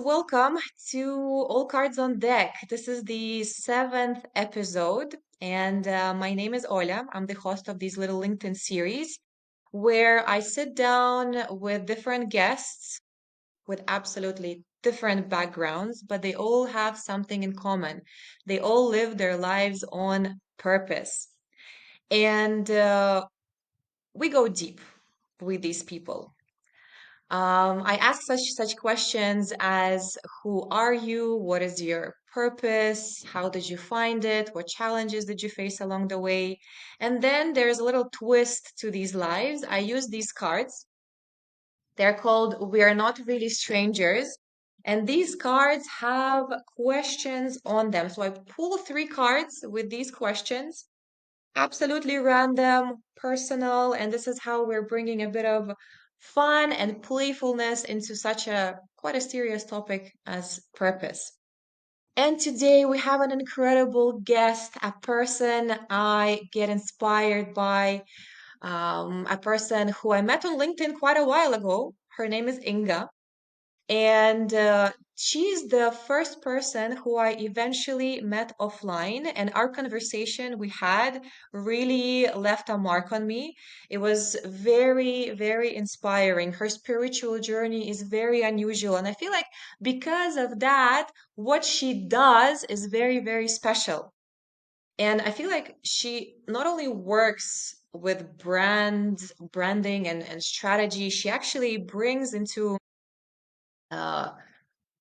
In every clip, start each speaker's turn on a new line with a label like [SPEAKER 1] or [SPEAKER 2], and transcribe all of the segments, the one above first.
[SPEAKER 1] Welcome to All Cards on Deck. This is the seventh episode, and my name is Ola. I'm the host of these little LinkedIn series where I sit down with different guests with absolutely different backgrounds, but they all have something in common. They all live their lives on purpose. And we go deep with these people. I ask such questions as who are you? What is your purpose? How did you find it? What challenges did you face along the way? And then there's a little twist to these lives. I use these cards. They're called We Are Not Really Strangers. And these cards have questions on them. So I pull three cards with these questions, absolutely random, personal, and this is how we're bringing a bit of fun and playfulness into such a quite a serious topic as purpose. And today we have an incredible guest, a person I get inspired by, a person who I met on LinkedIn quite a while ago. Her name is Inga. And she's the first person who I eventually met offline, and our conversation we had really left a mark on me. It was very, very inspiring. Her spiritual journey is very unusual, and I feel like because of that, what she does is very, very special. And I feel like she not only works with branding and strategy, she actually brings uh,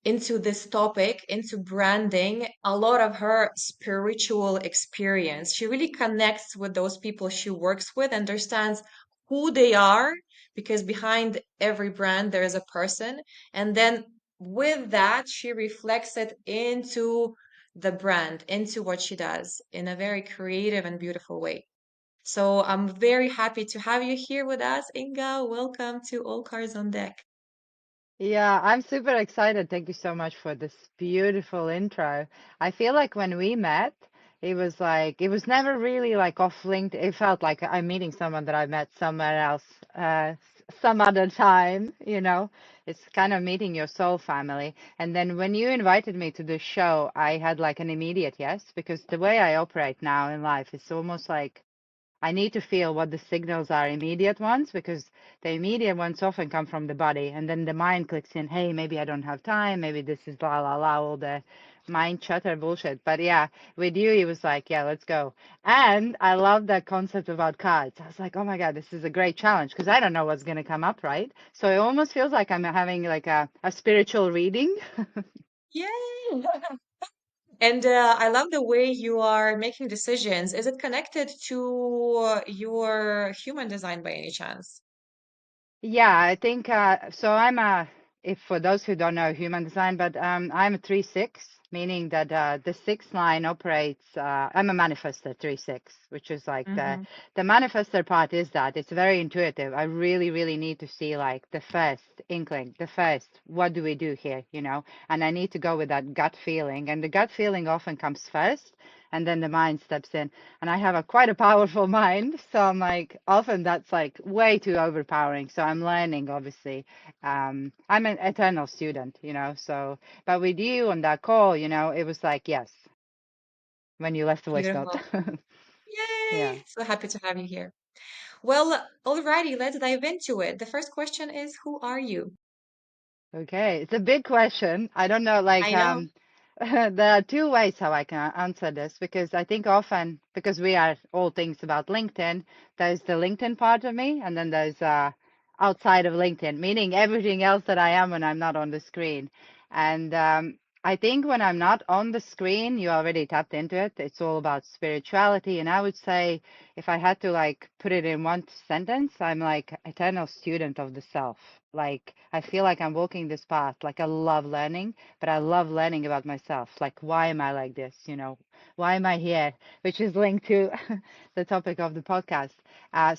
[SPEAKER 1] into this topic, into branding, a lot of her spiritual experience. She really connects with those people she works with, understands who they are, because behind every brand there is a person. And then with that, she reflects it into the brand, into what she does in a very creative and beautiful way. So I'm very happy to have you here with us, Inga. Welcome to All Cards on Deck.
[SPEAKER 2] Yeah, I'm super excited. Thank you so much for this beautiful intro. I feel like when we met, it was never really like off linked. It felt like I'm meeting someone that I met somewhere else, some other time, you know. It's kind of meeting your soul family. And then when you invited me to the show, I had like an immediate yes, because the way I operate now in life is almost like I need to feel what the signals are, immediate ones, because the immediate ones often come from the body, and then the mind clicks in, hey, maybe I don't have time, maybe this is la la la, all the mind chatter bullshit. But yeah, with you, he was like, yeah, let's go. And I love that concept about cards. I was like, oh my God, this is a great challenge because I don't know what's going to come up, right? So it almost feels like I'm having like a spiritual reading.
[SPEAKER 1] Yay! And I love the way you are making decisions. Is it connected to your human design by any chance?
[SPEAKER 2] Yeah, I think so. If for those who don't know human design, but I'm a 3/6, meaning that the sixth line operates. I'm a manifester 3/6, which is like
[SPEAKER 1] Hmm.
[SPEAKER 2] the manifester part is that it's very intuitive. I really, really need to see like the first inkling, the first, what do we do here, you know? And I need to go with that gut feeling, and the gut feeling often comes first, and then the mind steps in, and I have a quite a powerful mind, so I'm like often that's like way too overpowering. So I'm learning, obviously. I'm an eternal student, you know. So, but with you on that call, you know, it was like yes, when you left the voice note.
[SPEAKER 1] Beautiful.
[SPEAKER 2] Yeah.
[SPEAKER 1] Yay! So happy to have you here. Well, alrighty, let's dive into it. The first question is, who are you?
[SPEAKER 2] Okay, it's a big question. I don't know,
[SPEAKER 1] I know.
[SPEAKER 2] there are two ways how I can answer this because I think often because we are all things about LinkedIn, there's the LinkedIn part of me, and then there's outside of LinkedIn, meaning everything else that I am when I'm not on the screen. And I think when I'm not on the screen, you already tapped into it. It's all about spirituality, and I would say if I had to like put it in one sentence, I'm like eternal student of the self. Like I feel like I'm walking this path. Like I love learning, but I love learning about myself. Like why am I like this? You know, why am I here? Which is linked to the topic of the podcast.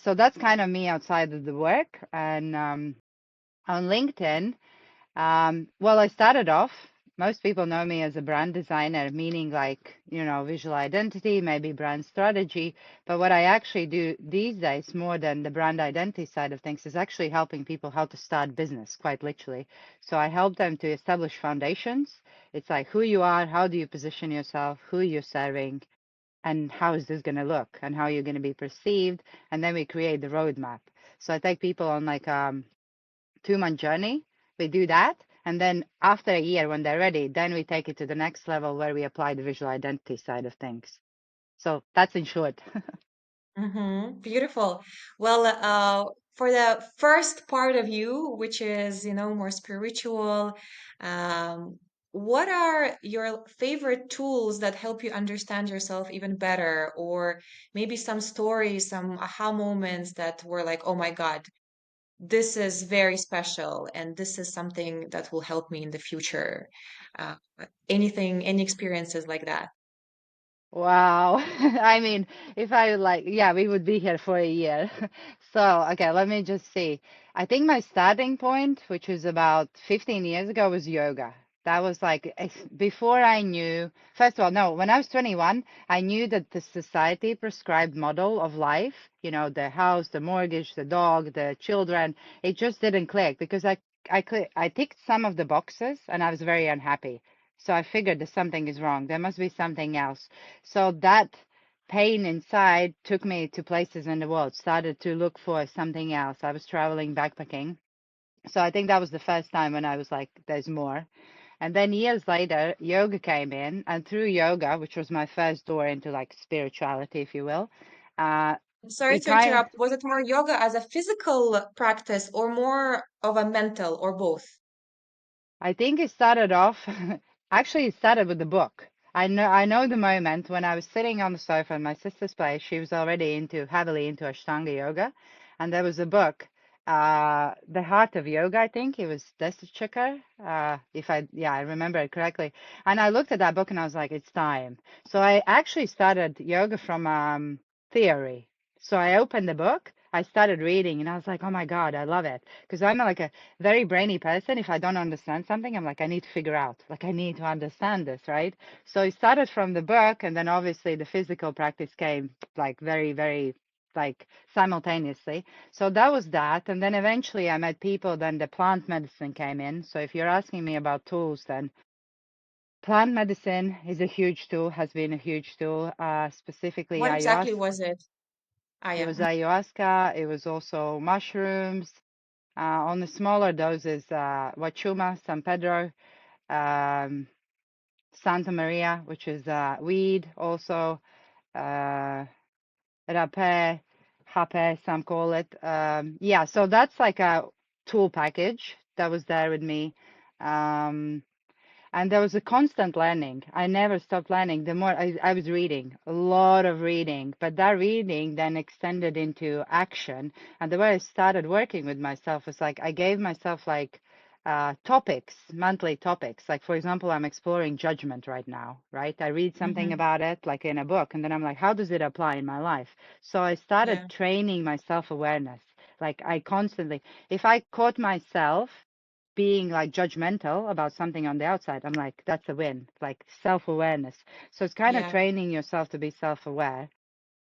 [SPEAKER 2] So that's kind of me outside of the work. And on LinkedIn, well, I started off. most people know me as a brand designer, meaning like, visual identity, maybe brand strategy. But what I actually do these days, more than the brand identity side of things, is actually helping people how to start business, quite literally. So I help them to establish foundations. It's like who you are, how do you position yourself, who you're serving, and how is this going to look, and how you're going to be perceived. And then we create the roadmap. So I take people on like 2-month journey. We do that. And then after a year, when they're ready, then we take it to the next level where we apply the visual identity side of things. So that's in short.
[SPEAKER 1] Mm-hmm. Beautiful. Well, for the first part of you, which is, more spiritual, um, what are your favorite tools that help you understand yourself even better? Or maybe some stories, some aha moments that were like, oh my God, this is very special, and this is something that will help me in the future. Uh, any experiences like that?
[SPEAKER 2] Wow. I mean, if I like, yeah, we would be here for a year. So, okay, let me just see. I think my starting point, which was about 15 years ago, was yoga. That was like before I knew, first of all, no, when I was 21, I knew that the society prescribed model of life, the house, the mortgage, the dog, the children, it just didn't click because I ticked some of the boxes and I was very unhappy. So I figured that something is wrong. There must be something else. So that pain inside took me to places in the world, started to look for something else. I was traveling, backpacking. So I think that was the first time when I was like, there's more. And then years later, yoga came in. And through yoga, which was my first door into like spirituality, if you will, uh,
[SPEAKER 1] Sorry
[SPEAKER 2] it
[SPEAKER 1] to
[SPEAKER 2] kind
[SPEAKER 1] interrupt. Was it more yoga as a physical practice or more of a mental or both?
[SPEAKER 2] I think it started off, actually, it started with the book. I know the moment when I was sitting on the sofa in my sister's place. She was already heavily into Ashtanga yoga, and there was a book, The Heart of Yoga. I think it was Desikachar, yeah, I remember it correctly. And I looked at that book and I was like, it's time. So I actually started yoga from theory. So I opened the book. I started reading and I was like, oh my God, I love it. Because I'm like a very brainy person. If I don't understand something, I'm like, I need to figure out, like, I need to understand this, right? So it started from the book, and then obviously the physical practice came like very, very like simultaneously. So that was that. And then eventually I met people, then the plant medicine came in. So if you're asking me about tools, then plant medicine is a huge tool, has been a huge tool, specifically
[SPEAKER 1] What exactly
[SPEAKER 2] ayahuasca.
[SPEAKER 1] was it? Ah,
[SPEAKER 2] It
[SPEAKER 1] yeah.
[SPEAKER 2] was ayahuasca, it was also mushrooms, on the smaller doses, Wachuma, San Pedro, um, Santa Maria, which is weed, also uh, rapé, hape, some call it. Yeah, so that's like a tool package that was there with me. Um, and there was a constant learning. I never stopped learning. The more I was reading, a lot of reading, but that reading then extended into action. And the way I started working with myself was like I gave myself like topics, monthly topics. Like, for example, I'm exploring judgment right now, right? I read something
[SPEAKER 1] Mm-hmm.
[SPEAKER 2] about it, like in a book, and then I'm like, how does it apply in my life? So I started
[SPEAKER 1] Yeah.
[SPEAKER 2] training my self-awareness. Like, I constantly, if I caught myself being like judgmental about something on the outside, I'm like, that's a win, like self-awareness. So it's kind of
[SPEAKER 1] Yeah.
[SPEAKER 2] training yourself to be self-aware.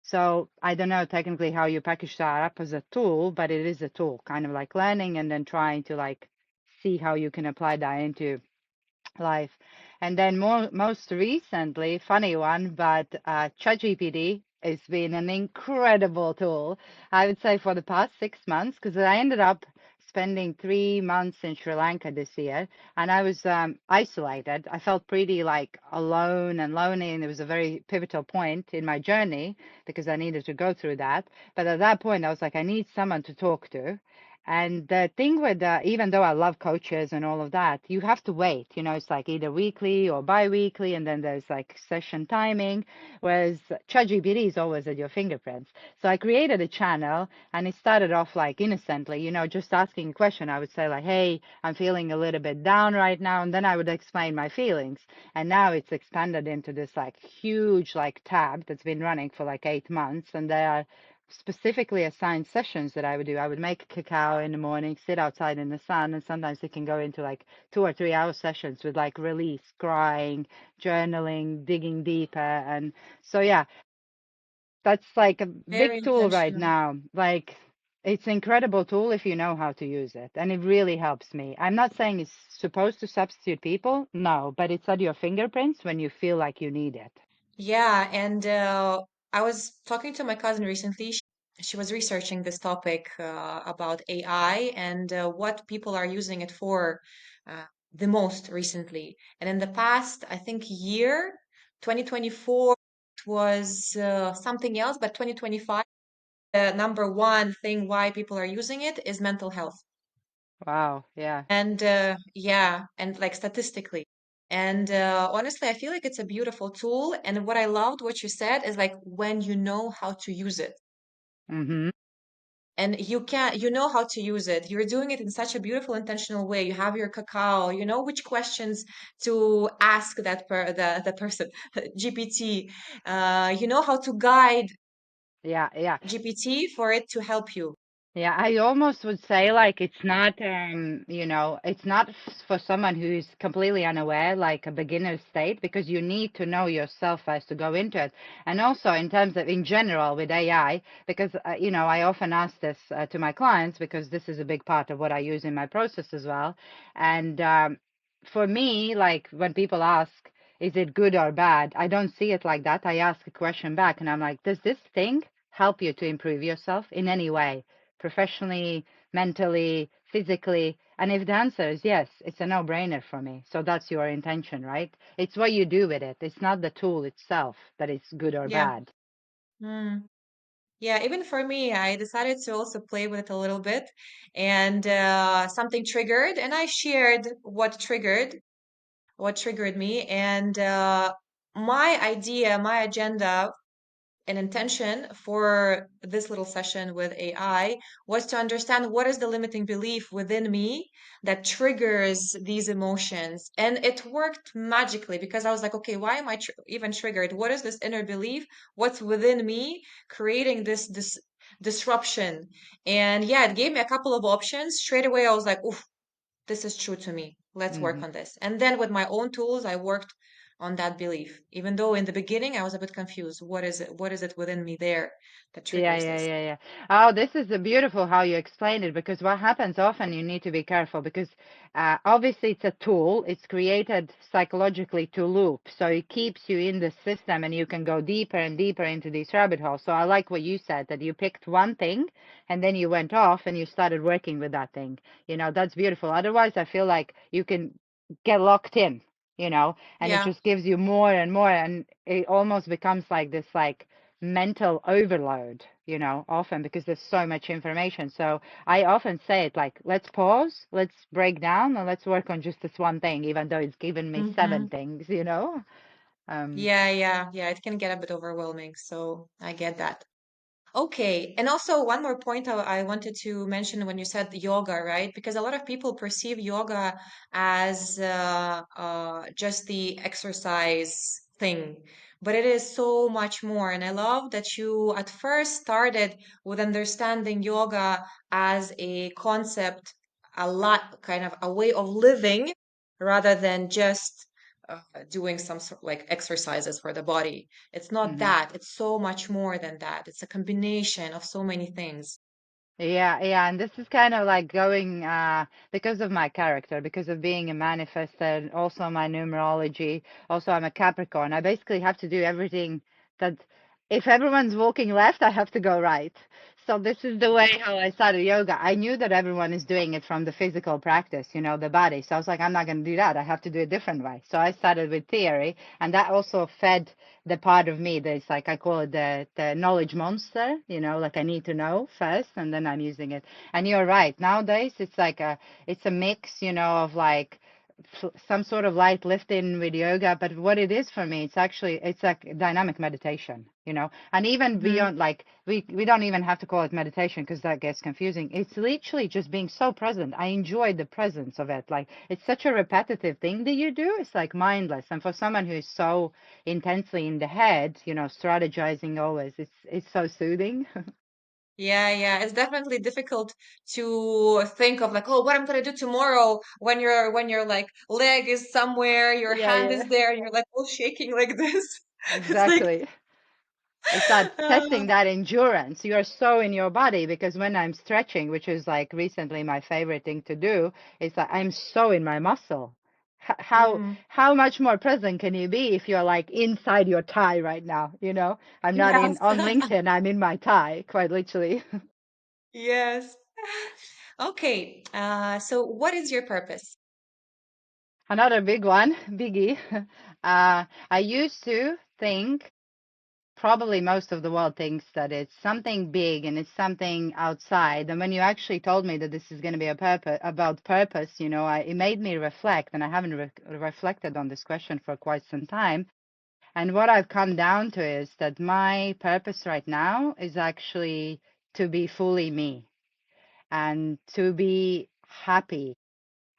[SPEAKER 2] So I don't know technically how you package that up as a tool, but it is a tool, kind of like learning and then trying to like see how you can apply that into life. And then most recently, funny one, but ChatGPT has been an incredible tool, I would say, for the past 6 months, because I ended up spending 3 months in Sri Lanka this year, and I was isolated. I felt pretty like alone and lonely, and it was a very pivotal point in my journey because I needed to go through that. But at that point, I was like, I need someone to talk to. And the thing with, even though I love coaches and all of that, you have to wait. It's like either weekly or bi-weekly, and then there's like session timing, whereas ChatGPT is always at your fingerprints. So I created a channel, and it started off like innocently, just asking a question. I would say like, hey, I'm feeling a little bit down right now, and then I would explain my feelings. And now it's expanded into this like huge like tab that's been running for like 8 months, and there are specifically assigned sessions that I would do. I would make cacao in the morning, sit outside in the sun, and sometimes it can go into like 2 or 3 hour sessions with like release, crying, journaling, digging deeper. And so, yeah, that's like a big
[SPEAKER 1] Very
[SPEAKER 2] tool right
[SPEAKER 1] intentional.
[SPEAKER 2] now. Like, it's an incredible tool if you know how to use it, and it really helps me. I'm not saying it's supposed to substitute people, no, but it's at your fingerprints when you feel like you need it.
[SPEAKER 1] Yeah, and I was talking to my cousin recently. She was researching this topic about AI and what people are using it for the most recently. And in the past, I think year, 2024, it was something else, but 2025, the number one thing why people are using it is mental health.
[SPEAKER 2] Wow, yeah.
[SPEAKER 1] And yeah, and like statistically. And honestly, I feel like it's a beautiful tool. And what I loved what you said is like when you know how to use it.
[SPEAKER 2] Mm-hmm.
[SPEAKER 1] And you know how to use it. You're doing it in such a beautiful, intentional way. You have your cacao, you know which questions to ask the person, GPT. You know how to guide
[SPEAKER 2] Yeah, yeah.
[SPEAKER 1] GPT for it to help you.
[SPEAKER 2] Yeah, I almost would say like it's not, it's not for someone who is completely unaware, like a beginner state, because you need to know yourself first to go into it. And also in terms of in general with AI, because, I often ask this to my clients because this is a big part of what I use in my process as well. And for me, like when people ask, is it good or bad? I don't see it like that. I ask a question back and I'm like, does this thing help you to improve yourself in any way? Professionally, mentally, physically? And if the answer is yes, it's a no-brainer for me. So that's your intention, right? It's what you do with it. It's not the tool itself that is good or
[SPEAKER 1] Yeah.
[SPEAKER 2] bad.
[SPEAKER 1] Mm. Yeah, even for me, I decided to also play with it a little bit, and something triggered, and I shared what triggered me, and my idea, my agenda an intention for this little session with AI was to understand what is the limiting belief within me that triggers these emotions. And it worked magically because I was like, okay, why am I even triggered? What is this inner belief? What's within me creating this disruption? And yeah, it gave me a couple of options. Straight away, I was like, oof, this is true to me. Let's work
[SPEAKER 2] Hmm.
[SPEAKER 1] on this. And then with my own tools, I worked on that belief. Even though in the beginning I was a bit confused. What is it? What is it within me there that
[SPEAKER 2] Yeah,
[SPEAKER 1] triggers
[SPEAKER 2] yeah,
[SPEAKER 1] this?
[SPEAKER 2] yeah, yeah. Oh, this is beautiful how you explain it because what happens often you need to be careful because obviously it's a tool. It's created psychologically to loop. So it keeps you in the system and you can go deeper and deeper into these rabbit holes. So I like what you said that you picked one thing and then you went off and you started working with that thing. That's beautiful. Otherwise, I feel like you can get locked in, and it
[SPEAKER 1] Yeah.
[SPEAKER 2] just gives you more and more and it almost becomes like this like mental overload, often because there's so much information. So I often say it like, let's pause, let's break down, and let's work on just this one thing, even though it's given me
[SPEAKER 1] Hmm.
[SPEAKER 2] seven things. Um,
[SPEAKER 1] Yeah. It can get a bit overwhelming. So I get that. Okay. And also one more point I wanted to mention when you said yoga, right? Because a lot of people perceive yoga as just the exercise thing, but it is so much more. And I love that you at first started with understanding yoga as a concept, a lot kind of a way of living rather than just uh, doing some sort like exercises for the body. It's not
[SPEAKER 2] mhm.
[SPEAKER 1] that. It's so much more than that. It's a combination of so many things.
[SPEAKER 2] Yeah, yeah, and this is kind of like going because of my character, because of being a manifestor, also my numerology. Also, I'm a Capricorn. I basically have to do everything that if everyone's walking left, I have to go right. So this is the way how I started yoga. I knew that everyone is doing it from the physical practice, the body. So I was like, I'm not going to do that. I have to do a different way. So I started with theory, and that also fed the part of me that's like I call it the knowledge monster, like I need to know first and then I'm using it. And you're right. Nowadays it's a mix, of like some sort of light lifting with yoga, but what it is for me, it's like dynamic meditation, and even
[SPEAKER 1] Hmm.
[SPEAKER 2] beyond like we don't even have to call it meditation because that gets confusing. It's literally just being so present. I enjoy the presence of it. Like it's such a repetitive thing that you do. It's like mindless. And for someone who is so intensely in the head, strategizing always. It's so soothing.
[SPEAKER 1] Yeah, yeah. It's definitely difficult to think of like, oh, what I'm gonna do tomorrow when your like leg is somewhere, your
[SPEAKER 2] Yeah,
[SPEAKER 1] hand
[SPEAKER 2] yeah,
[SPEAKER 1] is there, and you're like all shaking like this. It's like,
[SPEAKER 2] exactly. It's that
[SPEAKER 1] uh,
[SPEAKER 2] testing that endurance. You are so in your body because when I'm stretching, which is like recently my favorite thing to do, it's like I'm so in my muscle.
[SPEAKER 1] mm,
[SPEAKER 2] How much more present can you be if you're like inside your thigh right now? You know, I'm not in
[SPEAKER 1] yes,
[SPEAKER 2] on LinkedIn. I'm in my thigh, quite literally.
[SPEAKER 1] yes. Okay. So what is your purpose?
[SPEAKER 2] Another big one, biggie. I used to think probably most of the world thinks that it's something big and it's something outside. And when you actually told me that this is going to be a purpose about purpose, it made me reflect, and I haven't reflected on this question for quite some time. And what I've come down to is that my purpose right now is actually to be fully me and to be happy,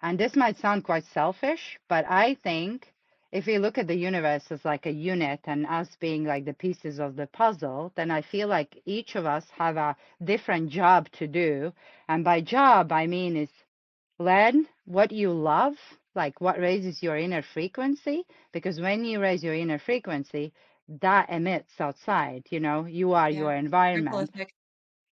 [SPEAKER 2] and this might sound quite selfish, but I think if we look at the universe as like a unit and us being like the pieces of the puzzle, then I feel like each of us have a different job to do. And by job, I mean is learn what you love, like what raises your inner frequency, because when you raise your inner frequency, that emits outside, you are
[SPEAKER 1] Yeah,
[SPEAKER 2] your
[SPEAKER 1] ripple
[SPEAKER 2] environment.
[SPEAKER 1] effect.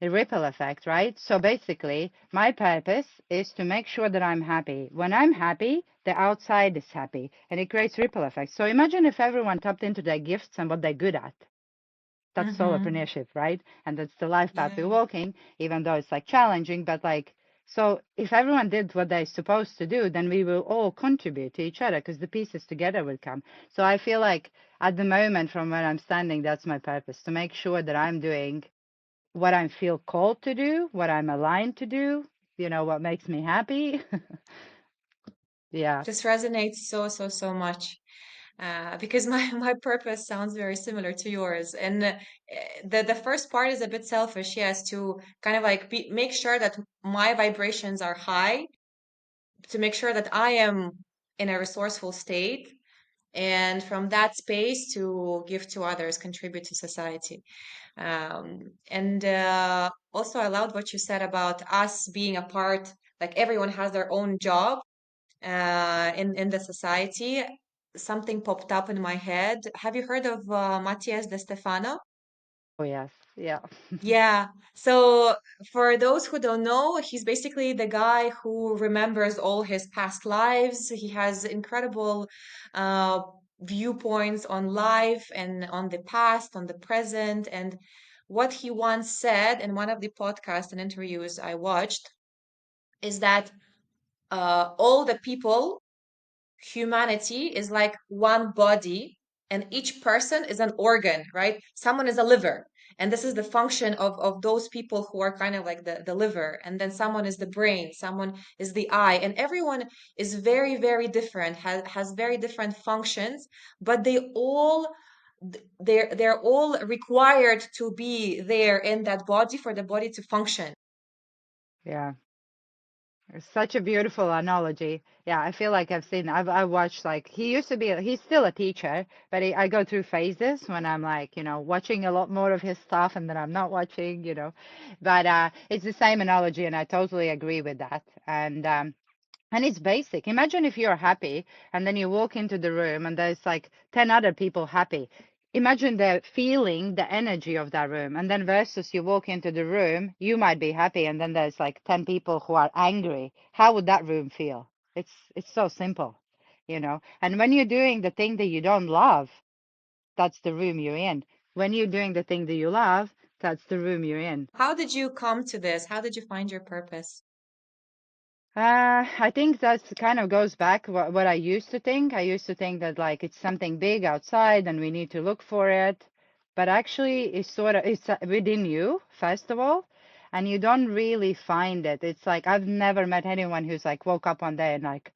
[SPEAKER 2] The ripple effect, right? So basically, my purpose is to make sure that I'm happy. When I'm happy, the outside is happy, and it creates ripple effects. So imagine if everyone tapped into their gifts and what they're good at. That's
[SPEAKER 1] Mm-hmm.
[SPEAKER 2] soulpreneurship, right? And that's the life path we're
[SPEAKER 1] Yeah.
[SPEAKER 2] walking, even though it's like challenging, but like, so if everyone did what they're supposed to do, then we will all contribute to each other because the pieces together will come. So I feel like at the moment from where I'm standing, that's my purpose, to make sure that I'm doing what I feel called to do, what I'm aligned to do, what makes me happy. Yeah.
[SPEAKER 1] This resonates so, so, so much. Because my my purpose sounds very similar to yours. And the first part is a bit selfish, yes, to kind of like make sure that my vibrations are high, to make sure that I am in a resourceful state, and from that space to give to others, contribute to society. And Also, I loved what you said about us being a part, like everyone has their own job in the society. Something popped up in my head. Have you heard of Matthias de Stefano?
[SPEAKER 2] Oh, yes. Yeah.
[SPEAKER 1] Yeah. So for those who don't know, he's basically the guy who remembers all his past lives. He has incredible uh, viewpoints on life and on the past, on the present. And what he once said in one of the podcasts and interviews I watched is that all the people, humanity is like one body, and each person is an organ, right? Someone is a liver, and this is the function of those people who are kind of like the liver, and then someone is the brain, someone is the eye, and everyone is very, very different, has very different functions, but they're all required to be there in that body for the body to function.
[SPEAKER 2] Yeah. It's such a beautiful analogy. Yeah, I feel like I watched like he used to be, he's still a teacher, but I go through phases when I'm like, watching a lot more of his stuff and then I'm not watching. But it's the same analogy and I totally agree with that. And it's basic. Imagine if you're happy and then you walk into the room and there's like 10 other people happy. Imagine the feeling, the energy of that room. And then versus you walk into the room, you might be happy and then there's like 10 people who are angry. How would that room feel? It's so simple. And when you're doing the thing that you don't love, that's the room you're in. When you're doing the thing that you love, that's the room you're in.
[SPEAKER 1] How did you come to this? How did you find your purpose?
[SPEAKER 2] I think that's kind of goes back what I used to think. I used to think that like it's something big outside and we need to look for it. But actually it's within you, first of all, and you don't really find it. It's like I've never met anyone who's like woke up one day and like,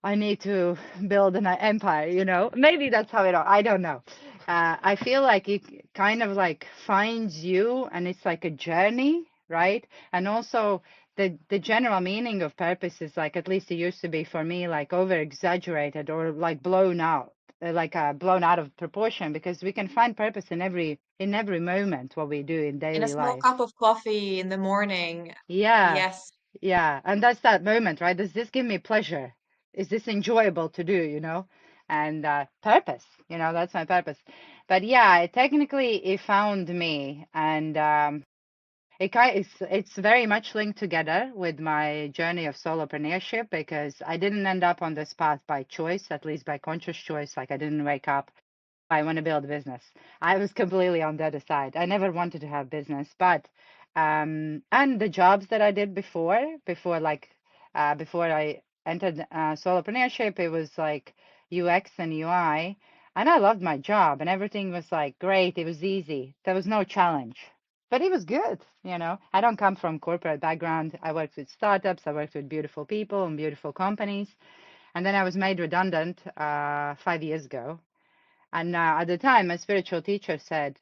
[SPEAKER 2] I need to build an empire. Maybe that's how I don't know. I feel like it kind of like finds you and it's like a journey, right? And also the general meaning of purpose is like, at least it used to be for me, like over exaggerated or like blown out, blown out of proportion, because we can find purpose in every moment what we do in
[SPEAKER 1] In a
[SPEAKER 2] daily
[SPEAKER 1] small
[SPEAKER 2] life.
[SPEAKER 1] cup of coffee in the morning.
[SPEAKER 2] Yeah,
[SPEAKER 1] Yes.
[SPEAKER 2] yeah. And that's that moment, right? Does this give me pleasure? Is this enjoyable to do, And purpose, that's my purpose. But yeah, technically it found me, and it's very much linked together with my journey of solopreneurship, because I didn't end up on this path by choice, at least by conscious choice. Like, I didn't wake up, I want to build a business. I was completely on the other side. I never wanted to have business, but and the jobs that I did before I entered solopreneurship, it was like UX and UI, and I loved my job, and everything was like great. It was easy. There was no challenge, but it was good. I don't come from corporate background. I worked with startups. I worked with beautiful people and beautiful companies, and then I was made redundant 5 years ago. And at the time, my spiritual teacher said,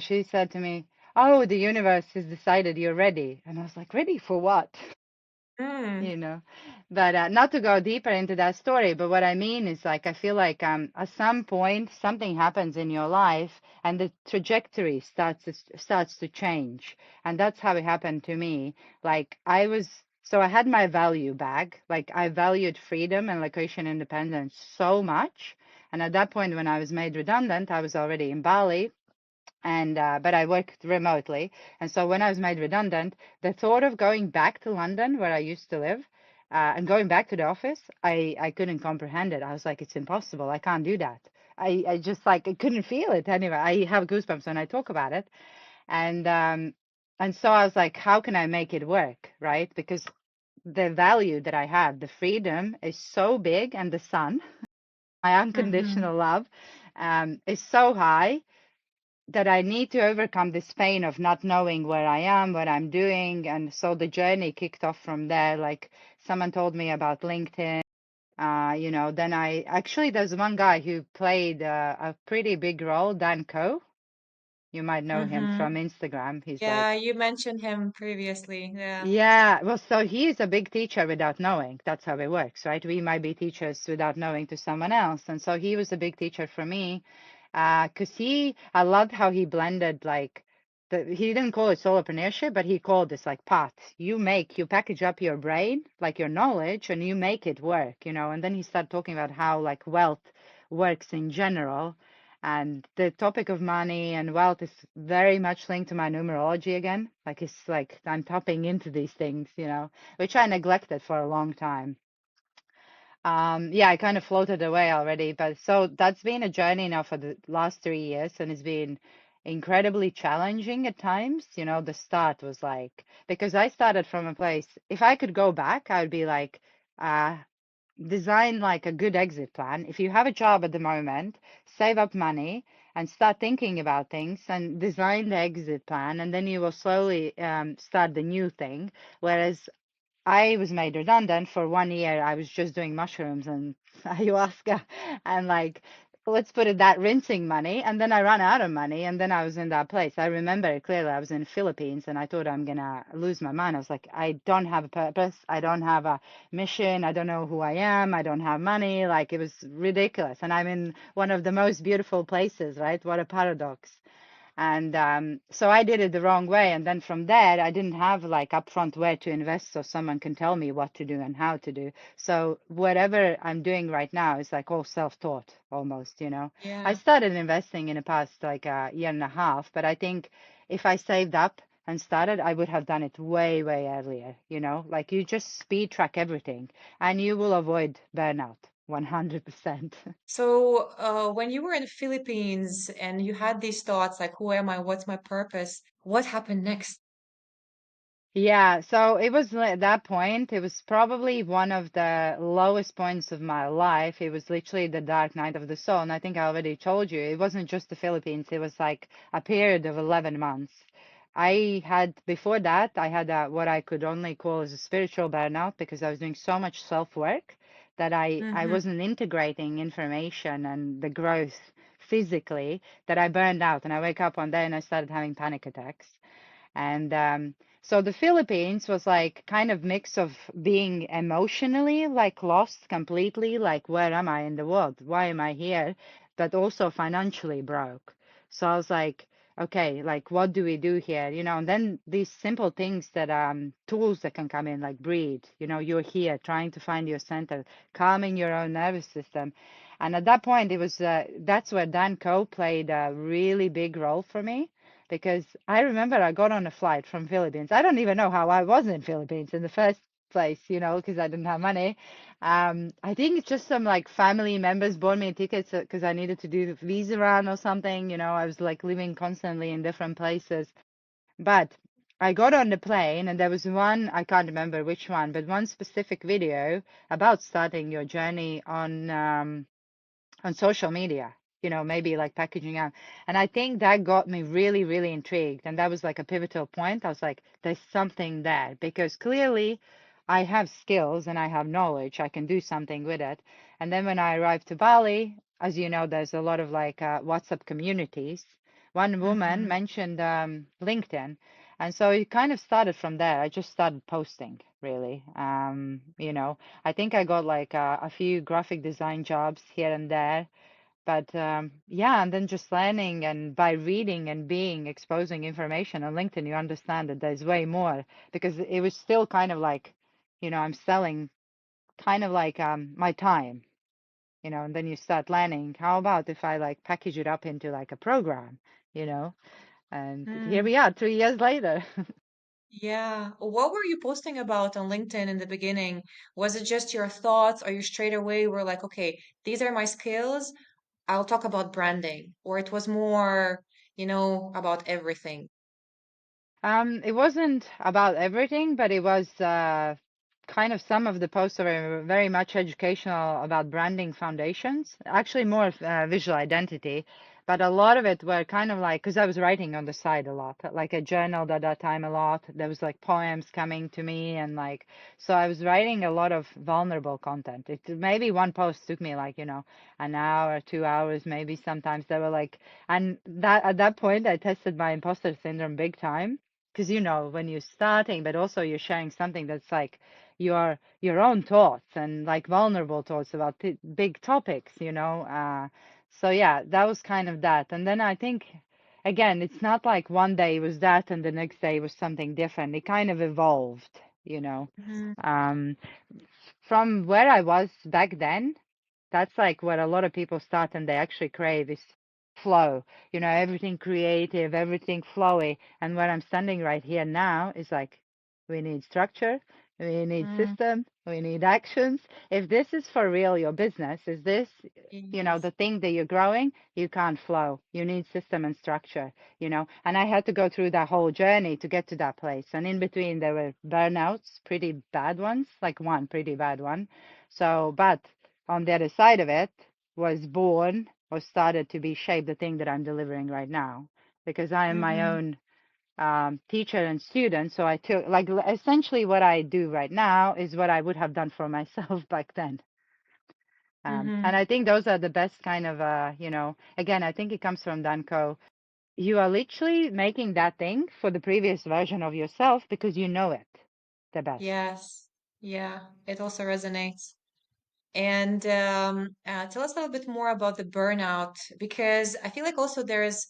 [SPEAKER 2] she said to me, "Oh, the universe has decided you're ready." And I was like, "Ready for what?"
[SPEAKER 1] Mm.
[SPEAKER 2] you know. But not to go deeper into that story, but what I mean is, like, I feel like at some point something happens in your life and the trajectory starts to change, and that's how it happened to me. Like, I had my value back. Like, I valued freedom and location independence so much. And at that point, when I was made redundant, I was already in Bali, and but I worked remotely. And so when I was made redundant, the thought of going back to London, where I used to live, and going back to the office, I couldn't comprehend it. I was like, it's impossible. I can't do that. I just, like, I couldn't feel it anyway. I have goosebumps when I talk about it. And so I was like, how can I make it work, right? Because the value that I had, the freedom, is so big, and the sun, my
[SPEAKER 1] Mm-hmm.
[SPEAKER 2] unconditional love, is so high, that I need to overcome this pain of not knowing where I am, what I'm doing. And so the journey kicked off from there. Like, someone told me about LinkedIn. Then there's one guy who played a pretty big role, Dan Coe. You might know him
[SPEAKER 1] Mm-hmm.
[SPEAKER 2] from Instagram. He's
[SPEAKER 1] Yeah,
[SPEAKER 2] like,
[SPEAKER 1] you mentioned him previously. Yeah.
[SPEAKER 2] yeah, well, so he's a big teacher without knowing. That's how it works, right? We might be teachers without knowing to someone else. And so he was a big teacher for me, because I loved how he blended, like, he didn't call it solopreneurship, but he called this like path. You package up your brain, like your knowledge, and you make it work. And then he started talking about how, like, wealth works in general. And the topic of money and wealth is very much linked to my numerology again. Like, it's like I'm tapping into these things, which I neglected for a long time. Yeah, I kind of floated away already, but so that's been a journey now for the last 3 years, and it's been incredibly challenging at times. The start was like, because I started from a place, if I could go back, I would be like, uh, design like a good exit plan. If you have a job at the moment, save up money and start thinking about things and design the exit plan, and then you will slowly start the new thing. Whereas I was made redundant for 1 year. I was just doing mushrooms and ayahuasca and, like, let's put it that, rinsing money. And then I ran out of money, and then I was in that place. I remember it clearly. I was in the Philippines, and I thought I'm gonna lose my mind. I was like, I don't have a purpose. I don't have a mission. I don't know who I am. I don't have money. Like, it was ridiculous. And I'm in one of the most beautiful places, right? What a paradox. And so I did it the wrong way. And then from there, I didn't have, like, upfront where to invest so someone can tell me what to do and how to do. So whatever I'm doing right now is like all self-taught almost. I
[SPEAKER 1] Yeah.
[SPEAKER 2] started investing in the past, like, a year and a half, but I think if I saved up and started, I would have done it way, way earlier. Like, you just speed track everything and you will avoid burnout 100%.
[SPEAKER 1] So, when you were in the Philippines and you had these thoughts like, who am I? What's my purpose? What happened next?
[SPEAKER 2] Yeah, so it was at that point, it was probably one of the lowest points of my life. It was literally the dark night of the soul. And I think I already told you, it wasn't just the Philippines, it was like a period of 11 months. Before that, I had what I could only call as a spiritual burnout, because I was doing so much self-work that I
[SPEAKER 1] Mm-hmm.
[SPEAKER 2] wasn't integrating information and the growth physically, that I burned out. And I wake up one day and I started having panic attacks. And So the Philippines was like kind of mix of being emotionally like lost completely, like where am I in the world? Why am I here? But also financially broke. So I was like, okay, like what do we do here? And then these simple things that tools that can come in, like breathe, you're here trying to find your center, calming your own nervous system. And at that point, it was that's where Dan Co played a really big role for me because I remember I got on a flight from Philippines. I don't even know how I was in Philippines in the first place, because I didn't have money. I think it's just some like family members bought me tickets because I needed to do the visa run or something. I was like living constantly in different places. But I got on the plane and there was one, I can't remember which one, but one specific video about starting your journey on social media, maybe like packaging out. And I think that got me really, really intrigued. And that was like a pivotal point. I was like, there's something there because clearly I have skills and I have knowledge. I can do something with it. And then when I arrived to Bali, as you know, there's a lot of like WhatsApp communities. One woman
[SPEAKER 1] Mm-hmm.
[SPEAKER 2] mentioned LinkedIn. And so it kind of started from there. I just started posting, really. I think I got like a few graphic design jobs here and there. But yeah, and then just learning and by reading and being exposing information on LinkedIn, you understand that there's way more because it was still kind of like, I'm selling kind of like my time, and then you start learning. How about if I like package it up into like a program, you know? And here
[SPEAKER 1] Mm.
[SPEAKER 2] we are 3 years later.
[SPEAKER 1] Yeah. What were you posting about on LinkedIn in the beginning? Was it just your thoughts, or you straight away were like, okay, these are my skills. I'll talk about branding, or it was more, about everything.
[SPEAKER 2] It wasn't about everything, but it was kind of some of the posts were very much educational about branding foundations, actually more of visual identity, but a lot of it were kind of like, because I was writing on the side a lot, like I journaled at that time a lot. There was like poems coming to me and like, so I was writing a lot of vulnerable content. It maybe one post took me like, an hour, 2 hours, maybe sometimes they were like, and that at that point I tested my imposter syndrome big time because when you're starting but also you're sharing something that's like your own thoughts and like vulnerable thoughts about big topics, so yeah, that was kind of that. And then I think again, it's not like one day was that and the next day was something different. It kind of evolved, you know
[SPEAKER 1] Hmm.
[SPEAKER 2] um from where I was back then. That's like what a lot of people start and they actually crave is flow, everything creative, everything flowy. And where I'm standing right here now is like, we need structure, we need
[SPEAKER 1] Mm.
[SPEAKER 2] system, we need actions. If this is for real, your business, is this,
[SPEAKER 1] Yes.
[SPEAKER 2] the thing that you're growing, you can't flow. You need system and structure, And I had to go through that whole journey to get to that place. And in between, there were burnouts, pretty bad ones, like one pretty bad one. So, but on the other side of it was born or started to be shaped the thing that I'm delivering right now because I am my
[SPEAKER 1] Mm-hmm.
[SPEAKER 2] own teacher and student. So I took like essentially what I do right now is what I would have done for myself back then. And
[SPEAKER 1] Mm-hmm.
[SPEAKER 2] I think those are the best kind of, again, I think it comes from Danko. You are literally making that thing for the previous version of yourself because you know it the best.
[SPEAKER 1] Yes. Yeah. It also resonates. And tell us a little bit more about the burnout, because I feel like also there's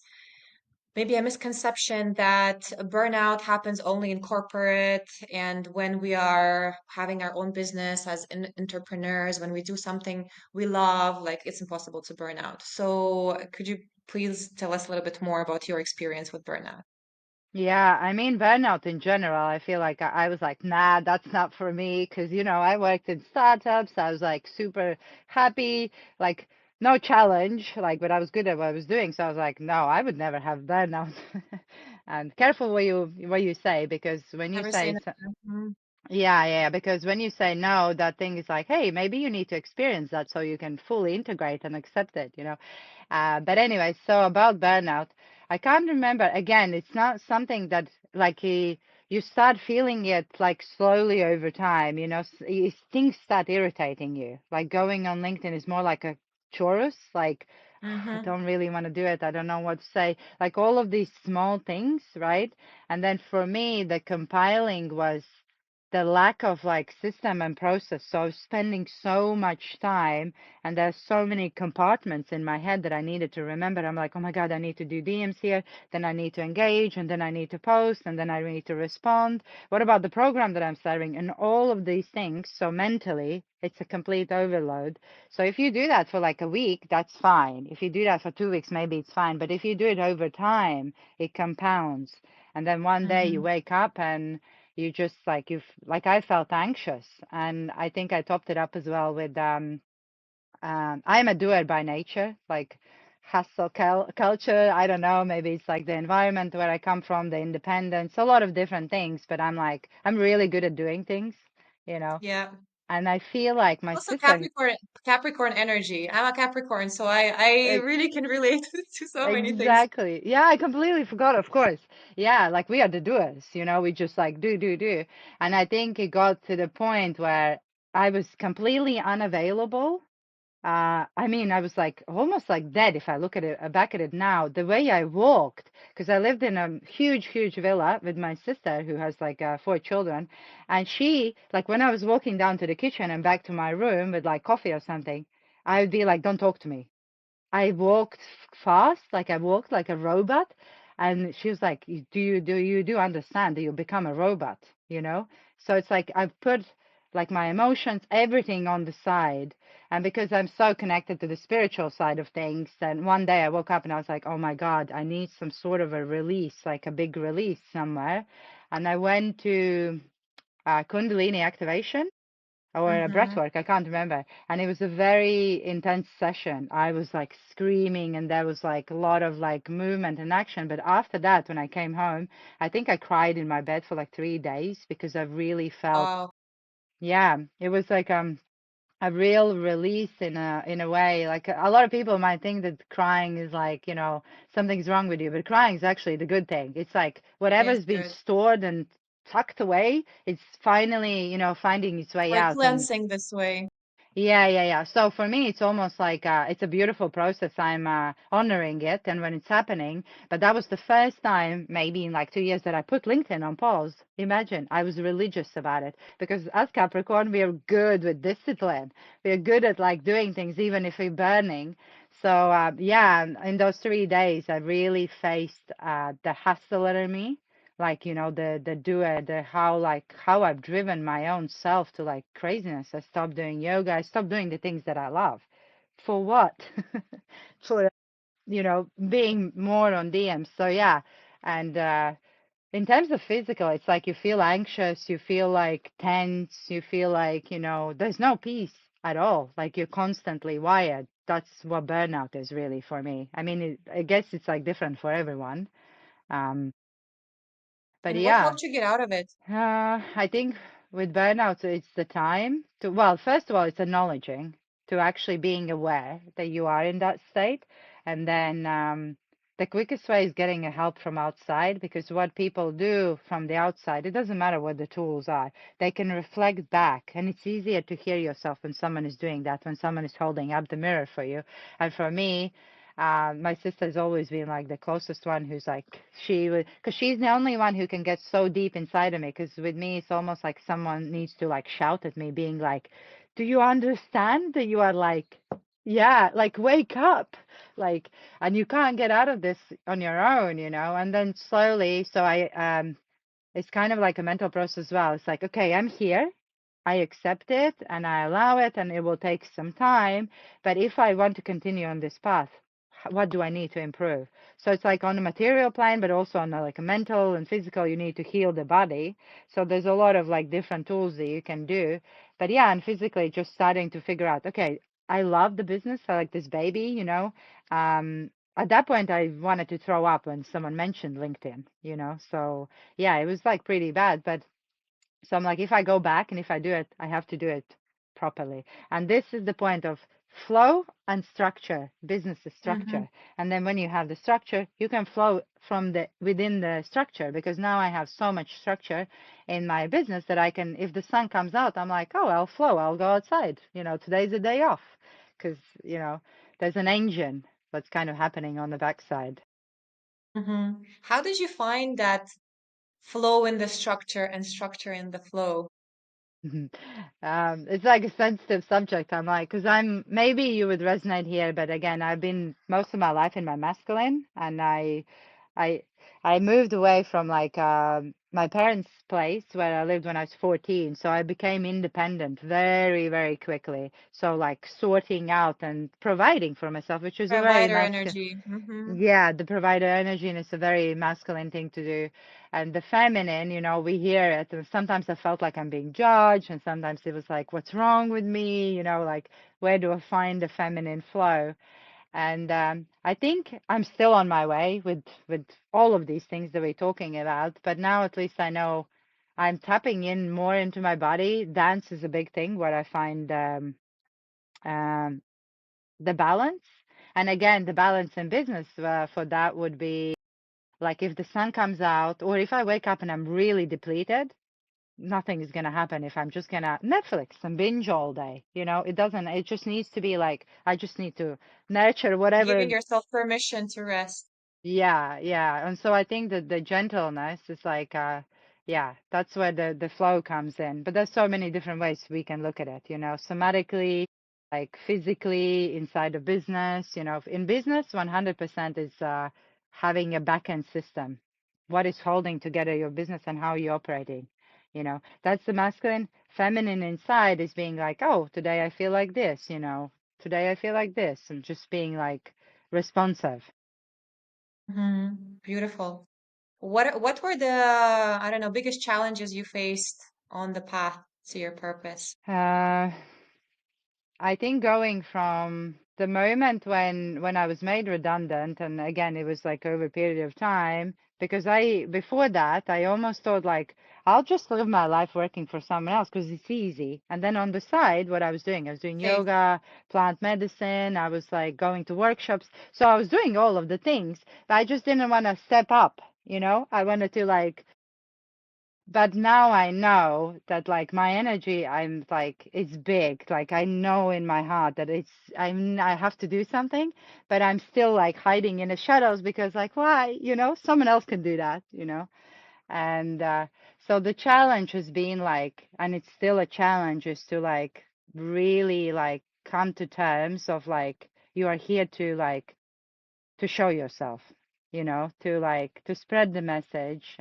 [SPEAKER 1] maybe a misconception that burnout happens only in corporate and when we are having our own business as entrepreneurs, when we do something we love, like it's impossible to burn out. So could you please tell us a little bit more about your experience with burnout?
[SPEAKER 2] Yeah, I mean, burnout in general, I feel like I was like, nah, that's not for me. Because, I worked in startups. I was like super happy, like no challenge, like, but I was good at what I was doing. So I was like, no, I would never have burnout. And careful what you say, because when you
[SPEAKER 1] Never say
[SPEAKER 2] say
[SPEAKER 1] no. Mhm.
[SPEAKER 2] yeah, yeah, because when you say no, that thing is like, hey, maybe you need to experience that so you can fully integrate and accept it. But anyway, so about burnout, I can't remember. Again, it's not something that like you start feeling it like slowly over time, things start irritating you. Like going on LinkedIn is more like a chorus, like I
[SPEAKER 1] Mm-hmm.
[SPEAKER 2] don't really want to do it. I don't know what to say. Like all of these small things, right? And then for me, the compiling was the lack of like system and process. So I was spending so much time, and there's so many compartments in my head that I needed to remember. I'm like, oh my God, I need to do DMs here, then I need to engage, and then I need to post, and then I need to respond. What about the program that I'm serving? And all of these things. So mentally, it's a complete overload. So if you do that for like a week, that's fine. If you do that for 2 weeks, maybe it's fine. But if you do it over time, it compounds. And then one day you
[SPEAKER 1] Mm-hmm.
[SPEAKER 2] wake up and you just like like I felt anxious. And I think I topped it up as well with I'm a doer by nature, like hustle culture. I don't know, maybe it's like the environment where I come from, the independence, a lot of different things, but I'm really good at doing things, you know.
[SPEAKER 1] Yeah.
[SPEAKER 2] And I feel like my
[SPEAKER 1] Also
[SPEAKER 2] sister.
[SPEAKER 1] Capricorn energy. I'm a Capricorn, so I really can relate to so many things.
[SPEAKER 2] Exactly. Yeah, I completely forgot, of course. Yeah, like we are the doers, we just like do, do, do. And I think it got to the point where I was completely unavailable. I mean, I was like almost like dead if I look at it back at it now. The way I walked, because I lived in a huge, huge villa with my sister who has like 4 children, and she, like when I was walking down to the kitchen and back to my room with like coffee or something, I would be like, "Don't talk to me." I walked fast, like I walked like a robot. And she was like, Do you understand that you become a robot, you know? So it's like I've put like my emotions, everything on the side. And because I'm so connected to the spiritual side of things, and one day I woke up and I was like, oh my God, I need some sort of a release, like a big release somewhere. And I went to Kundalini activation or a breath
[SPEAKER 1] Mm-hmm.
[SPEAKER 2] work, I can't remember. And it was a very intense session. I was like screaming and there was like a lot of like movement and action. But after that, when I came home, I think I cried in my bed for like 3 days because I really felt,
[SPEAKER 1] Wow.
[SPEAKER 2] yeah, it was like a real release in a way. Like a lot of people might think that crying is like, something's wrong with you, but crying is actually the good thing. It's like
[SPEAKER 1] Yeah,
[SPEAKER 2] whatever's
[SPEAKER 1] it's
[SPEAKER 2] been
[SPEAKER 1] good.
[SPEAKER 2] stored and tucked away, it's finally, finding its way
[SPEAKER 1] Like
[SPEAKER 2] out. And
[SPEAKER 1] cleansing this way.
[SPEAKER 2] yeah, yeah, yeah. So for me, it's almost like it's a beautiful process. I'm honoring it, and when it's happening. But that was the first time, maybe in like 2 years, that I put LinkedIn on pause. Imagine, I was religious about it because as Capricorn, we are good with discipline. We are good at like doing things, even if we're burning. So yeah, in those 3 days, I really faced the hustler in me, like the doer, the how I've driven my own self to like craziness. I stopped doing yoga. I stopped doing the things that I love. For what? For being more on DMs. So yeah. And in terms of physical, it's like you feel anxious, you feel like tense, you feel like there's no peace at all, like you're constantly wired. That's what burnout is really for me. I mean, I guess it's like different for everyone. um but
[SPEAKER 1] And what
[SPEAKER 2] yeah.
[SPEAKER 1] helped you get out of it?
[SPEAKER 2] I think with burnout, it's the time to, well, first of all, it's acknowledging, to actually being aware that you are in that state. And then the quickest way is getting a help from outside, because what people do from the outside, it doesn't matter what the tools are, they can reflect back. And it's easier to hear yourself when someone is doing that, when someone is holding up the mirror for you. And for me, my sister's always been like the closest one who's like, she would, because she's the only one who can get so deep inside of me. Because with me, it's almost like someone needs to like shout at me, being like, do you understand that you are like, yeah, like wake up, like, and you can't get out of this on your own, and then slowly, so it's kind of like a mental process as well. It's like, okay, I'm here. I accept it and I allow it, and it will take some time. But if I want to continue on this path, what do I need to improve? So it's like on a material plane, but also on like a mental and physical, you need to heal the body. So there's a lot of like different tools that you can do. But yeah, and physically just starting to figure out, okay, I love the business. I like this baby, at that point, I wanted to throw up when someone mentioned LinkedIn. So yeah, it was like pretty bad. But so I'm like, if I go back and if I do it, I have to do it properly. And this is the point of flow and structure. Business is
[SPEAKER 1] Mm-hmm.
[SPEAKER 2] structure. And then when you have the structure, you can flow from the within the structure, because now I have so much structure in my business that I can, if the sun comes out, I'm like, oh, I'll flow, I'll go outside. Today's a day off because, there's an engine what's kind of happening on the backside.
[SPEAKER 1] How did you find that flow in the structure and structure in the flow?
[SPEAKER 2] It's like a sensitive subject. I'm like, because I'm maybe you would resonate here, but again, I've been most of my life in my masculine, and I, I moved away from like my parents' place where I lived when I was 14, so I became independent very, very quickly. So like sorting out and providing for myself, which is a very
[SPEAKER 1] Provider
[SPEAKER 2] masculine.
[SPEAKER 1] energy.
[SPEAKER 2] Yeah, the provider energy, and it's a very masculine thing to do. And the feminine, we hear it, and sometimes I felt like I'm being judged, and sometimes it was like, what's wrong with me? Like, where do I find the feminine flow? And I think I'm still on my way with all of these things that we're talking about, but now at least I know I'm tapping in more into my body. Dance is a big thing where I find um, the balance. And again, the balance in business for that would be like if the sun comes out, or if I wake up and I'm really depleted, nothing is going to happen if I'm just going to Netflix and binge all day. It just needs to be like, I just need to nurture
[SPEAKER 1] Giving
[SPEAKER 2] whatever.
[SPEAKER 1] yourself permission to rest.
[SPEAKER 2] Yeah, yeah. And so I think that the gentleness is like, yeah, that's where the flow comes in. But there's so many different ways we can look at it, somatically, like physically, inside of business. In business, 100% is having a back-end system. What is holding together your business and how you're operating? That's the masculine. Feminine inside is being like, oh, today I feel like this, today I feel like this, and just being like responsive.
[SPEAKER 1] Beautiful. What were the, I don't know, biggest challenges you faced on the path to your purpose?
[SPEAKER 2] Uh, I think going from the moment when I was made redundant, and again, it was like over a period of time, because before that, I almost thought like, I'll just live my life working for someone else because it's easy. And then on the side, what I was doing
[SPEAKER 1] Safe.
[SPEAKER 2] yoga, plant medicine, I was like going to workshops. So I was doing all of the things, but I just didn't want to step up, I wanted to like, but now I know that like my energy, I'm like it's big. Like I know in my heart that I have to do something, but I'm still like hiding in the shadows because like why? Someone else can do that. And so the challenge has been like, and it's still a challenge, is to like really like come to terms of like you are here to like to show yourself, to like to spread the message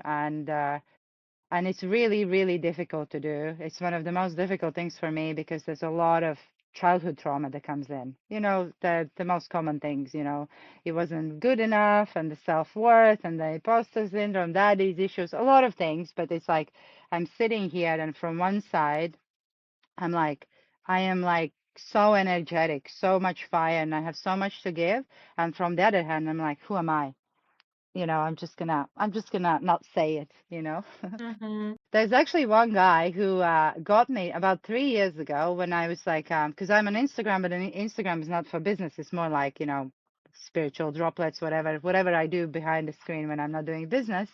[SPEAKER 2] and it's really, really difficult to do. It's one of the most difficult things for me because there's a lot of childhood trauma that comes in. The most common things, it wasn't good enough and the self-worth and the imposter syndrome, daddy's issues, a lot of things. But it's like I'm sitting here and from one side, I'm like, I am like so energetic, so much fire, and I have so much to give. And from the other hand, I'm like, who am I? I'm just gonna not say it.
[SPEAKER 1] Mm-hmm.
[SPEAKER 2] There's actually one guy who got me about 3 years ago when I was like, because I'm on Instagram, but Instagram is not for business. It's more like, spiritual droplets, whatever I do behind the screen when I'm not doing business.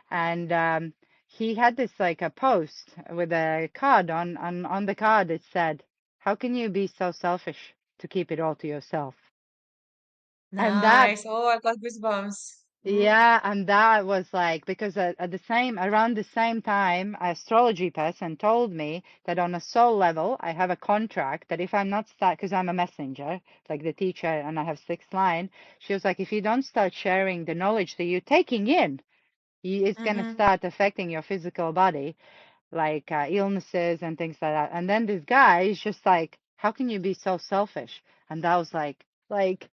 [SPEAKER 2] And he had this like a post with a card on the card. It said, "How can you be so selfish to keep it all to yourself?" And that
[SPEAKER 1] Nice. Oh, I've got goosebumps.
[SPEAKER 2] Yeah, and that was like because around the same time, an astrology person told me that on a soul level, I have a contract that if I'm not start, because I'm a messenger, like the teacher, and I have sixth line, she was like, if you don't start sharing the knowledge that you're taking in, it's gonna
[SPEAKER 1] Mm-hmm.
[SPEAKER 2] start affecting your physical body like illnesses and things like that. And then this guy is just like, how can you be so selfish? And I was like, like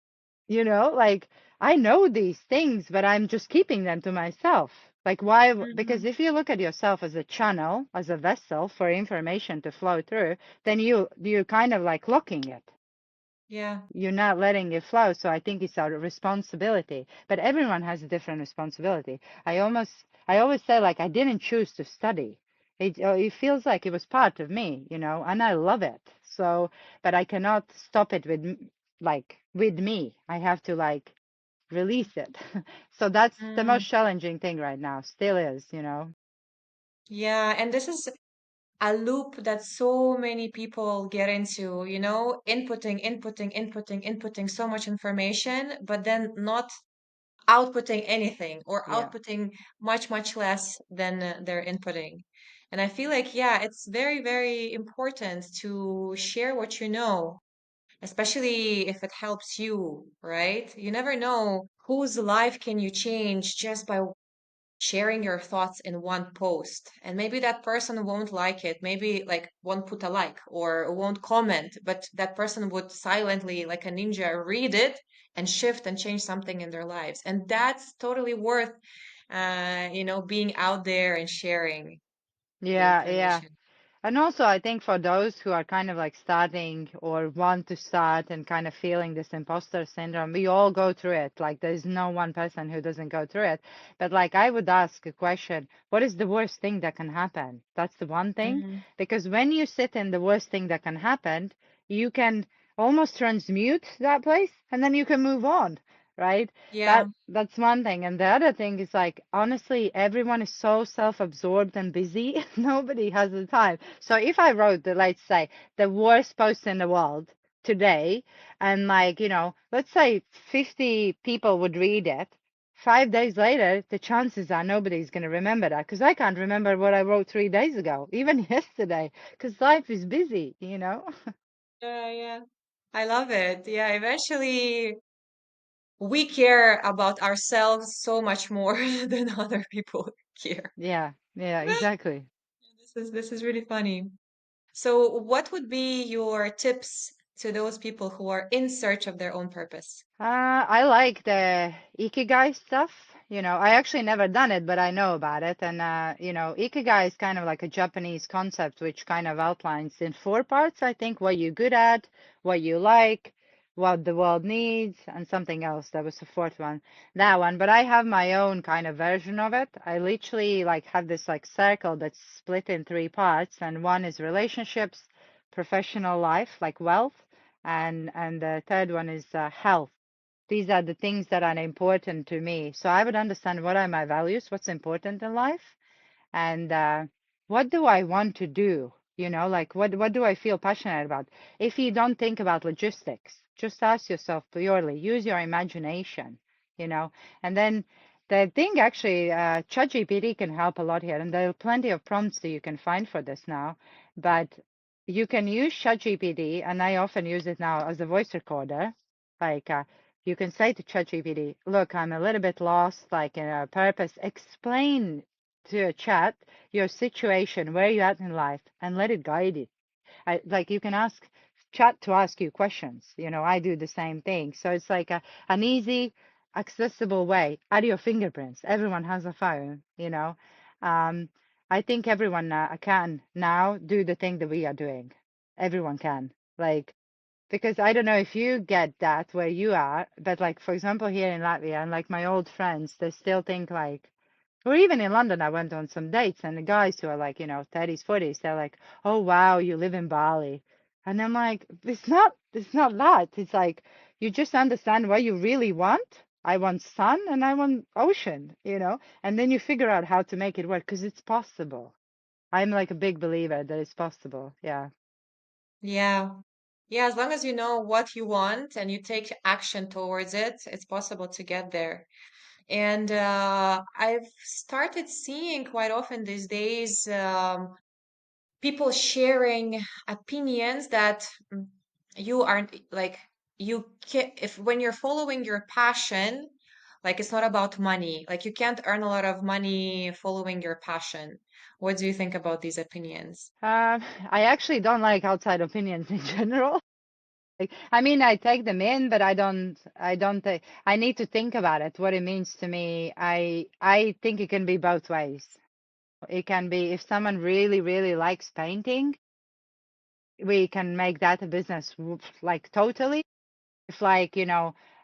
[SPEAKER 2] I know these things, but I'm just keeping them to myself. Like why? Because
[SPEAKER 1] Mm-hmm.
[SPEAKER 2] if you look at yourself as a channel, as a vessel for information to flow through, then you kind of like locking it.
[SPEAKER 1] Yeah.
[SPEAKER 2] You're not letting it flow. So I think it's our responsibility. But everyone has a different responsibility. I always say like I didn't choose to study. It feels like it was part of me, and I love it. So, but I cannot stop it like with me. I have to like release it. So that's the
[SPEAKER 1] Mm.
[SPEAKER 2] most challenging thing right now. Still is.
[SPEAKER 1] Yeah. And this is a loop that so many people get into, inputting so much information, but then not outputting anything or
[SPEAKER 2] Yeah.
[SPEAKER 1] outputting much, much less than they're inputting. And I feel like, yeah, it's very, very important to share what you know, especially if it helps you, right? You never know whose life can you change just by sharing your thoughts in one post. And maybe that person won't like it, maybe like won't put a like or won't comment, but that person would silently, like a ninja, read it and shift and change something in their lives. And that's totally worth, being out there and sharing the
[SPEAKER 2] Yeah, yeah.
[SPEAKER 1] information.
[SPEAKER 2] And also, I think for those who are kind of like starting or want to start and kind of feeling this imposter syndrome, we all go through it. Like, there's no one person who doesn't go through it. But, like, I would ask a question, what is the worst thing that can happen? That's the one thing.
[SPEAKER 1] Hmm.
[SPEAKER 2] Because when you sit in the worst thing that can happen, you can almost transmute that place and then you can move on, right?
[SPEAKER 1] Yeah.
[SPEAKER 2] That's one thing. And the other thing is like honestly, everyone is so self-absorbed and busy, nobody has the time. So if I wrote the, let's say, the worst post in the world today, and like, let's say 50 people would read it, 5 days later, the chances are nobody's going to remember that because I can't remember what I wrote 3 days ago, even yesterday, because life is busy.
[SPEAKER 1] Yeah, yeah. I love it. Yeah, eventually we care about ourselves so much more than other people care.
[SPEAKER 2] Yeah, yeah, exactly.
[SPEAKER 1] This is really funny. So, what would be your tips to those people who are in search of their own purpose?
[SPEAKER 2] I like the Ikigai stuff. I actually never done it, but I know about it. And, Ikigai is kind of like a Japanese concept, which kind of outlines in four parts, I think, what you're good at, what you like, what the world needs, and something else. That was the fourth one, that one. But I have my own kind of version of it. I literally like have this like circle that's split in three parts, and one is relationships, professional life, like wealth, and the third one is health. These are the things that are important to me. So I would understand what are my values, what's important in life, and what do I want to do? Like what do I feel passionate about? If you don't think about logistics, just ask yourself purely, use your imagination, you know, and then the thing actually, ChatGPT can help a lot here, and there are plenty of prompts that you can find for this now, but you can use ChatGPT, and I often use it now as a voice recorder. Like you can say to ChatGPT, look, I'm a little bit lost, like in a purpose. Explain to a chat your situation, where you're at in life, and let it guide it. Like you can ask chat to ask you questions. I do the same thing. So it's like an easy, accessible way. Add your fingerprints. Everyone has a phone. Um, I think everyone can now do the thing that we are doing. Everyone can. Like, because I don't know if you get that where you are, but like, for example, here in Latvia, and like my old friends, they still think like, or even in London, I went on some dates, and the guys who are like, 30s, 40s, they're like, "Oh wow, you live in Bali," and I'm like, "It's not that. It's like you just understand what you really want. I want sun and I want ocean, and then you figure out how to make it work because it's possible. I'm like a big believer that it's possible. Yeah,
[SPEAKER 1] Yeah. Yeah, as long as you know what you want and you take action towards it, it's possible to get there. And I've started seeing quite often these days people sharing opinions that you aren't like you can if when you're following your passion, like it's not about money. Like you can't earn a lot of money following your passion. What do you think about these opinions?
[SPEAKER 2] um, I actually don't like outside opinions in general. Like, I mean, I take them in, but I don't take, I need to think about it, what it means to me. I think it can be both ways. It can be if someone really, really likes painting, we can make that a business, like totally. If like,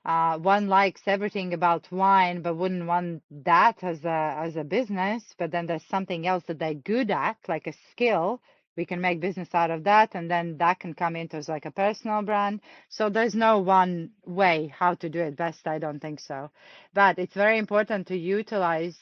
[SPEAKER 2] one likes everything about wine but wouldn't want that as a business, but then there's something else that they're good at, like a skill, we can make business out of that, and then that can come into as like a personal brand. So there's no one way how to do it best, I don't think so. But it's very important to utilize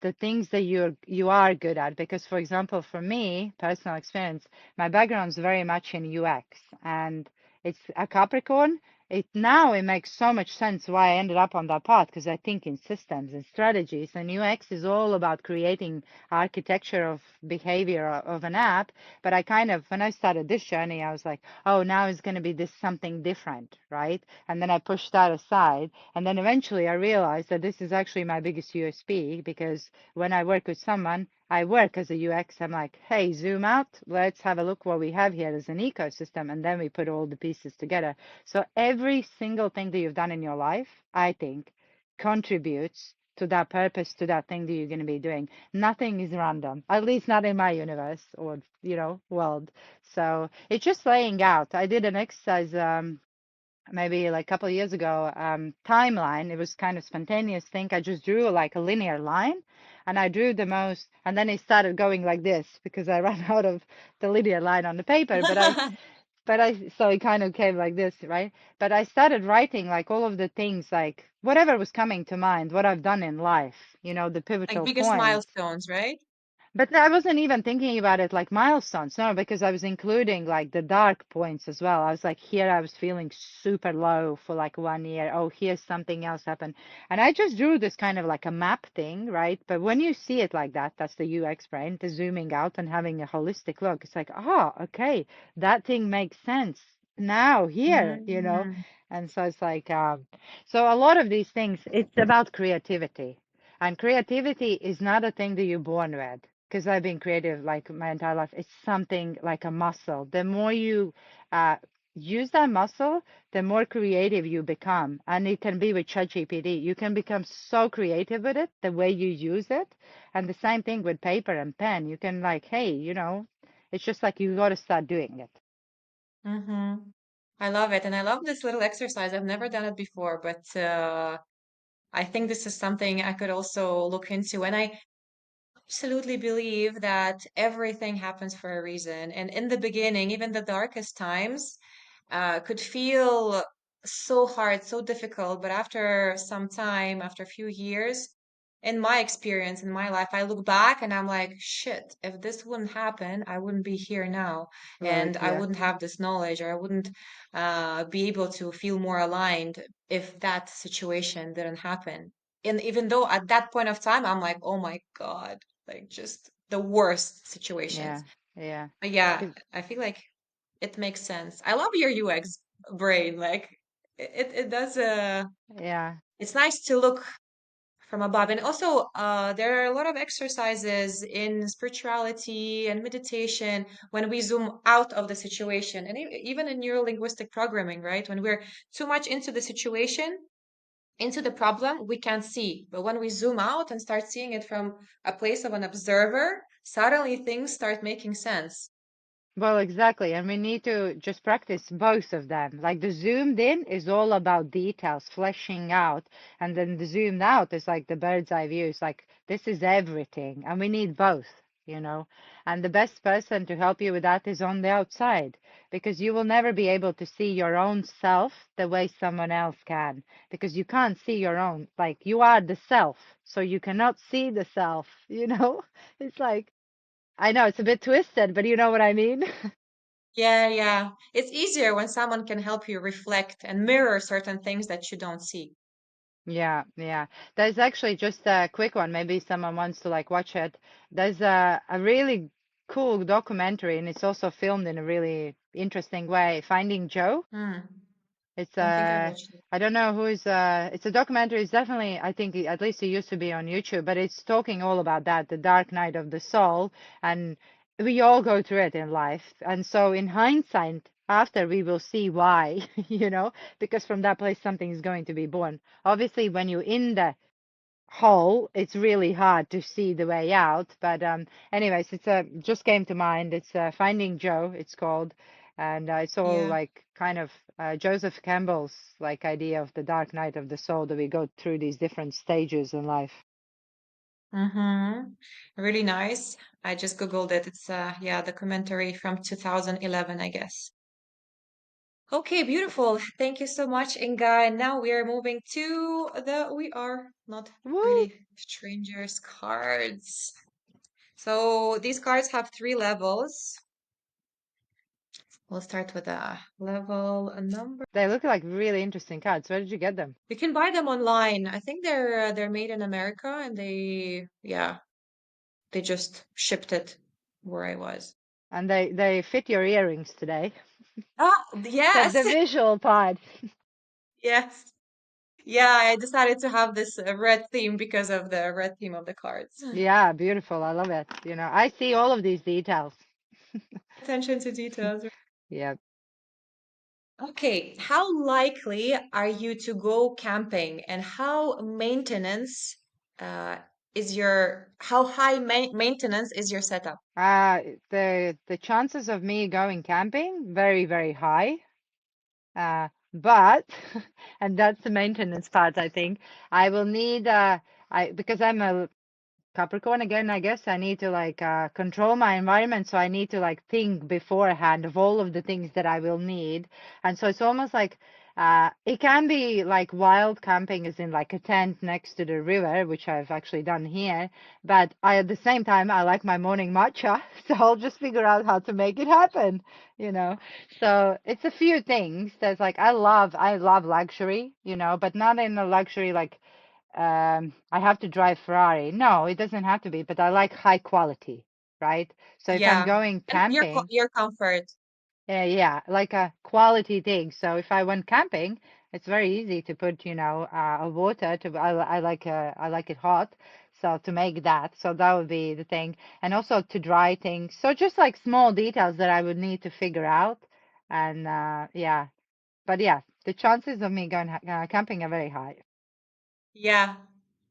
[SPEAKER 2] the things that you are good at. Because, for example, for me, personal experience, my background is very much in UX, and it's a Capricorn. It makes so much sense why I ended up on that path, because I think in systems and strategies, and UX is all about creating architecture of behavior of an app. But I kind of, when I started this journey, I was like, oh, now it's going to be this something different, right? And then I pushed that aside. And then eventually I realized that this is actually my biggest USP, because when I work with someone, I work as a UX. I'm like, hey, zoom out. Let's have a look what we have here as an ecosystem. And then we put all the pieces together. So every single thing that you've done in your life, I think, contributes to that purpose, to that thing that you're going to be doing. Nothing is random, at least not in my universe or, world. So it's just laying out. I did an exercise maybe like a couple of years ago, timeline. It was kind of spontaneous thing. I just drew like a linear line, and I drew the most, and then it started going like this because I ran out of the linear line on the paper. So it kind of came like this, right? But I started writing like all of the things, like whatever was coming to mind, what I've done in life, the
[SPEAKER 1] Like
[SPEAKER 2] pivotal
[SPEAKER 1] biggest
[SPEAKER 2] points.
[SPEAKER 1] milestones, right?
[SPEAKER 2] But I wasn't even thinking about it like milestones, no, because I was including like the dark points as well. I was like, here I was feeling super low for like 1 year. Oh, here's something else happened. And I just drew this kind of like a map thing, right? But when you see it like that, that's the UX brain, the zooming out and having a holistic look. It's like, oh, okay, that thing makes sense now here,
[SPEAKER 1] Mm-hmm.
[SPEAKER 2] And so it's like, so a lot of these things, it's about creativity. And creativity is not a thing that you're born with, because I've been creative like my entire life. It's something like a muscle. The more you uh, use that muscle, the more creative you become. And it can be with ChatGPT. You can become so creative with it, the way you use it. And the same thing with paper and pen. You can like, hey, it's just like you got to start doing it.
[SPEAKER 1] Mm-hmm. I love it. And I love this little exercise. I've never done it before, but I think this is something I could also look into. And I absolutely believe that everything happens for a reason. And in the beginning, even the darkest times, could feel so hard, so difficult. But after some time, after a few years, in my experience, in my life, I look back and I'm like, shit, if this wouldn't happen, I wouldn't be here now.
[SPEAKER 2] Right.
[SPEAKER 1] And I
[SPEAKER 2] Yeah.
[SPEAKER 1] wouldn't have this knowledge, or I wouldn't be able to feel more aligned if that situation didn't happen. And even though at that point of time, I'm like, oh my God, like just the worst situations.
[SPEAKER 2] Yeah. Yeah.
[SPEAKER 1] But yeah,
[SPEAKER 2] 'Cause-
[SPEAKER 1] I feel like it makes sense. I love your UX brain. Like it does
[SPEAKER 2] Yeah.
[SPEAKER 1] it's nice to look from above. And also there are a lot of exercises in spirituality and meditation when we zoom out of the situation. And even in neuro-linguistic programming, right? When we're too much into the situation, into the problem, we can't see. But when we zoom out and start seeing it from a place of an observer, suddenly things start making sense.
[SPEAKER 2] Well, exactly. And we need to just practice both of them. Like the zoomed in is all about details, fleshing out. And then the zoomed out is like the bird's eye view. It's like, this is everything. And we need both. And the best person to help you with that is on the outside, because you will never be able to see your own self the way someone else can, because you can't see your own. Like you are the self. So you cannot see the self. It's like, I know it's a bit twisted, but you know what I mean?
[SPEAKER 1] Yeah, yeah. It's easier when someone can help you reflect and mirror certain things that you don't see.
[SPEAKER 2] Yeah, yeah. There's actually just a quick one. Maybe someone wants to like watch it. There's a really cool documentary, and it's also filmed in a really interesting way. Finding Joe.
[SPEAKER 1] Hmm.
[SPEAKER 2] It's
[SPEAKER 1] Don't think I watched it.
[SPEAKER 2] I don't know who is it's a documentary. It's definitely, I think at least it used to be on YouTube, but it's talking all about that, the dark night of the soul, and we all go through it in life. And so in hindsight, after we will see why, because from that place something is going to be born. Obviously, when you're in the hole, it's really hard to see the way out. But anyways, it's just came to mind. It's Finding Joe, it's called, and it's all
[SPEAKER 1] Yeah.
[SPEAKER 2] like kind of Joseph Campbell's like idea of the dark night of the soul, that we go through these different stages in life.
[SPEAKER 1] Mm-hmm. Really nice. I just Googled it. It's yeah, documentary from 2011, I guess. Okay, beautiful. Thank you so much, Inga. And now we are moving to we are not
[SPEAKER 2] Woo!
[SPEAKER 1] really strangers cards. So these cards have three levels. We'll start with a level a number.
[SPEAKER 2] They look like really interesting cards. Where did you get them?
[SPEAKER 1] You can buy them online. I think they're made in America and yeah, they just shipped it where I was.
[SPEAKER 2] And they fit your earrings today.
[SPEAKER 1] Ah,
[SPEAKER 2] The
[SPEAKER 1] yes.
[SPEAKER 2] visual part.
[SPEAKER 1] Yes. Yeah, I decided to have this red theme because of the red theme of the cards.
[SPEAKER 2] Yeah, beautiful. I love it. I see all of these details.
[SPEAKER 1] Attention to details.
[SPEAKER 2] Yeah.
[SPEAKER 1] Okay, how likely are you to go camping and how maintenance uh, how high maintenance is your setup?
[SPEAKER 2] Uh, the chances of me going camping, very, very high. But, and that's the maintenance part, I think. I will need because I'm a Capricorn again, I guess I need to like control my environment. So I need to like think beforehand of all of the things that I will need. And so it's almost like it can be like wild camping is in like a tent next to the river, which I've actually done here. But at the same time, I like my morning matcha. So I'll just figure out how to make it happen, you know. So it's a few things that's like I love luxury, but not in a luxury like I have to drive Ferrari. No, it doesn't have to be, but I like high quality, right? So if I'm
[SPEAKER 1] Yeah,
[SPEAKER 2] going
[SPEAKER 1] and
[SPEAKER 2] camping,
[SPEAKER 1] your comfort.
[SPEAKER 2] yeah, like a quality thing. So if I went camping, it's very easy to put, a water to, I like it hot. So to make that, so that would be the thing. And also to dry things. So just like small details that I would need to figure out. And yeah, but yeah, the chances of me going camping are very high.
[SPEAKER 1] Yeah,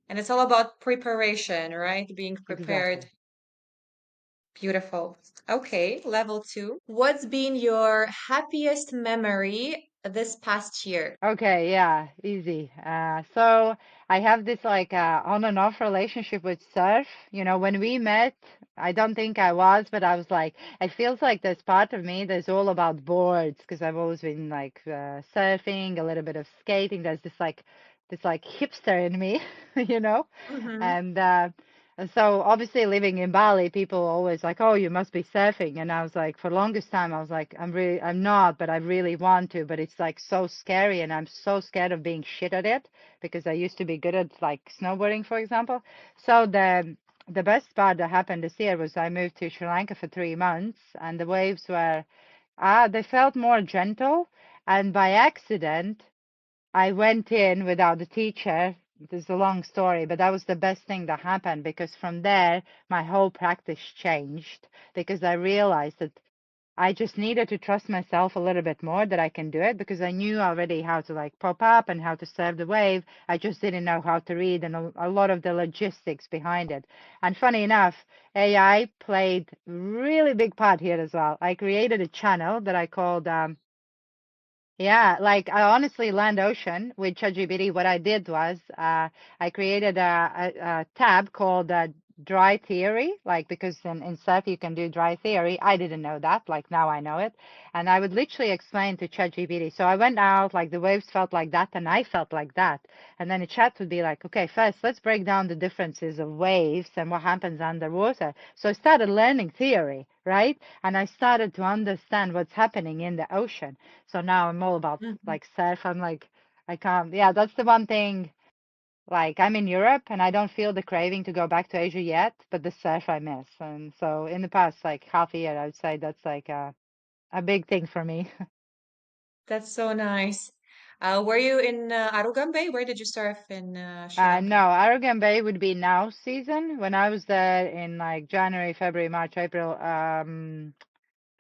[SPEAKER 1] and it's all about preparation, right? Being prepared.
[SPEAKER 2] Exactly.
[SPEAKER 1] Beautiful. Okay, level two. What's been your happiest memory this past year?
[SPEAKER 2] Okay, yeah, easy. So I have this like on and off relationship with surf. When we met, I don't think I was, but I was like, it feels like there's part of me that's all about boards because I've always been like surfing, a little bit of skating. There's this like hipster in me, you know.
[SPEAKER 1] Mm-hmm.
[SPEAKER 2] And so obviously living in Bali, people always like, oh, you must be surfing. And I was like, for the longest time, I was like, I'm not, but I really want to. But it's like so scary, and I'm so scared of being shit at it because I used to be good at like snowboarding, for example. So the best part that happened this year was I moved to Sri Lanka for 3 months, and the waves were they felt more gentle, and by accident. I went in without a teacher. This is a long story, but that was the best thing that happened because from there, my whole practice changed because I realized that I just needed to trust myself a little bit more that I can do it because I knew already how to like pop up and how to serve the wave. I just didn't know how to read and a lot of the logistics behind it. And funny enough, AI played really big part here as well. I created a channel that I called yeah, like I honestly land ocean with ChatGPT. What I did was I created a tab called dry theory, like because in surf you can do dry theory. I didn't know that, like now I know it. And I would literally explain to ChatGPT. So I went out, like the waves felt like that, and I felt like that. And then the chat would be like, okay, first let's break down the differences of waves and what happens underwater. So I started learning theory, right? And I started to understand what's happening in the ocean. So now I'm all about
[SPEAKER 1] Mm-hmm.
[SPEAKER 2] like surf. I'm like, I can't, yeah, that's the one thing. Like I'm in Europe and I don't feel the craving to go back to Asia yet, but the surf I miss. And so in the past like half a year, I would say that's like a big thing for me.
[SPEAKER 1] That's so nice. Were you in Arugambe? Where did you surf in Sri Lanka?
[SPEAKER 2] No, Aragon Bay would be now season. When I was there in like January, February, March, April,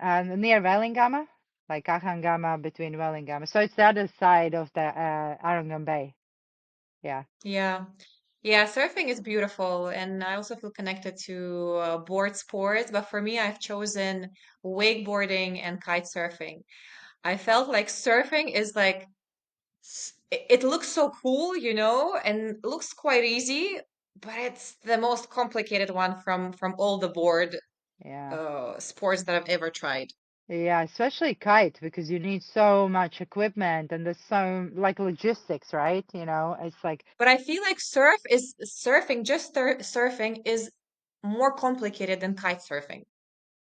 [SPEAKER 2] near Wellingama, like Kahangama between Wellingama. So it's the other side of the Aragon Bay. Yeah.
[SPEAKER 1] Yeah. Yeah, surfing is beautiful, and I also feel connected to board sports. But for me, I've chosen wakeboarding and kite surfing. I felt like surfing is like it looks so cool, and looks quite easy, but it's the most complicated one from all the board
[SPEAKER 2] Yeah.
[SPEAKER 1] sports that I've ever tried.
[SPEAKER 2] Yeah, especially kite because you need so much equipment and there's so like logistics, right? It's like,
[SPEAKER 1] But I feel like surfing, just surfing is more complicated than kite surfing.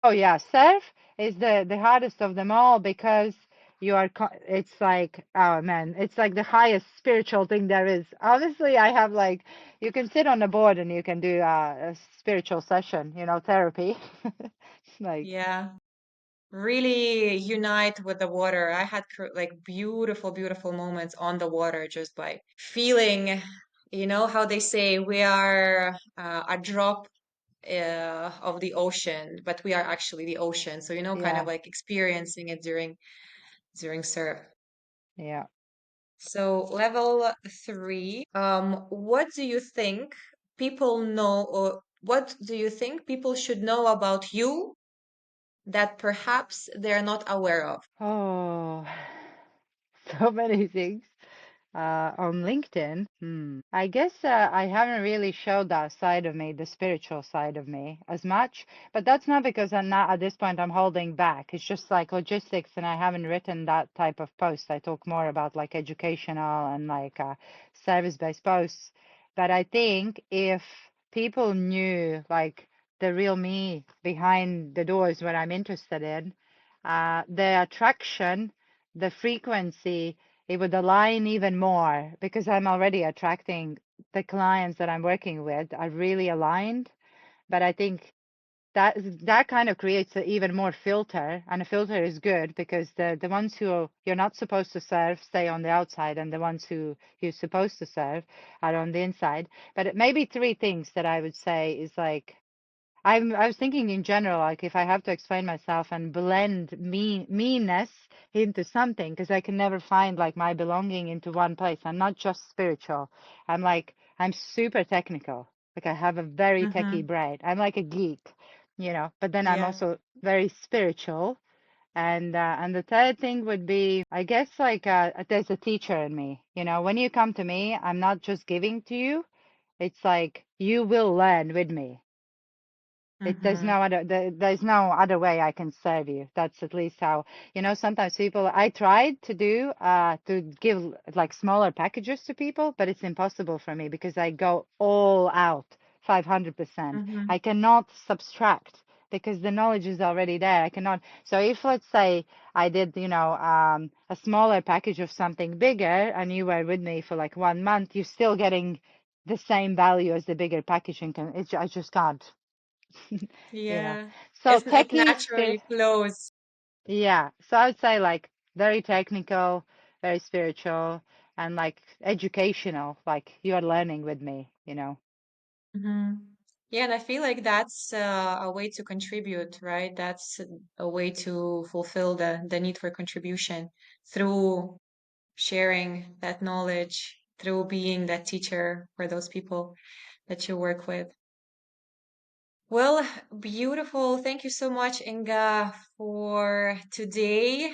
[SPEAKER 2] oh yeah, surf is the hardest of them all because it's like, oh man, it's like the highest spiritual thing there is. Honestly, I have like, you can sit on a board and you can do a spiritual session, therapy. Like,
[SPEAKER 1] Yeah. Really unite with the water. I had like beautiful, beautiful moments on the water just by feeling, how they say we are a drop of the ocean, but we are actually the ocean. So, kind of
[SPEAKER 2] yeah,
[SPEAKER 1] like experiencing it during surf.
[SPEAKER 2] yeah.
[SPEAKER 1] So, level 3, what do you think people know, or what do you think people should know about you that perhaps they're not aware of?
[SPEAKER 2] Oh, so many things. On LinkedIn. I guess I haven't really showed that side of me, the spiritual side of me, as much. But that's not because I'm not, at this point, I'm holding back. It's just like logistics, and I haven't written that type of post. I talk more about like educational and like service-based posts. But I think if people knew like the real me behind the doors, what I'm interested in, the attraction, the frequency, it would align even more because I'm already attracting the clients that I'm working with are really aligned. But I think that kind of creates an even more filter, and a filter is good because the ones who you're not supposed to serve stay on the outside, and the ones who you're supposed to serve are on the inside. But it maybe three things that I would say is like I was thinking in general, like if I have to explain myself and blend meanness into something, because I can never find like my belonging into one place. I'm not just spiritual. I'm super technical. Like I have a very techie
[SPEAKER 1] Mm-hmm.
[SPEAKER 2] brain. I'm like a geek, but then I'm
[SPEAKER 1] Yeah.
[SPEAKER 2] also very spiritual. And the third thing would be, I guess, like there's a teacher in me. When you come to me, I'm not just giving to you. It's like you will learn with me. There's
[SPEAKER 1] Mm-hmm.
[SPEAKER 2] no other there's no other way I can serve you. That's at least how, sometimes people I tried to give like smaller packages to people, but it's impossible for me because I go all out 500%.
[SPEAKER 1] Mm-hmm.
[SPEAKER 2] I cannot subtract because the knowledge is already there. I cannot. So if let's say I did, a smaller package of something bigger and you were with me for like 1 month, you're still getting the same value as the bigger packaging can. I just can't. you know.
[SPEAKER 1] Yeah.
[SPEAKER 2] So
[SPEAKER 1] It
[SPEAKER 2] techie spirit,
[SPEAKER 1] naturally flows.
[SPEAKER 2] yeah. So I would say like very technical, very spiritual, and like educational, like you are learning with me.
[SPEAKER 1] Mm-hmm. Yeah, and I feel like that's a way to contribute, right? That's a way to fulfill the need for contribution through sharing that knowledge, through being that teacher for those people that you work with. Well, beautiful. Thank you so much, Inga, for today,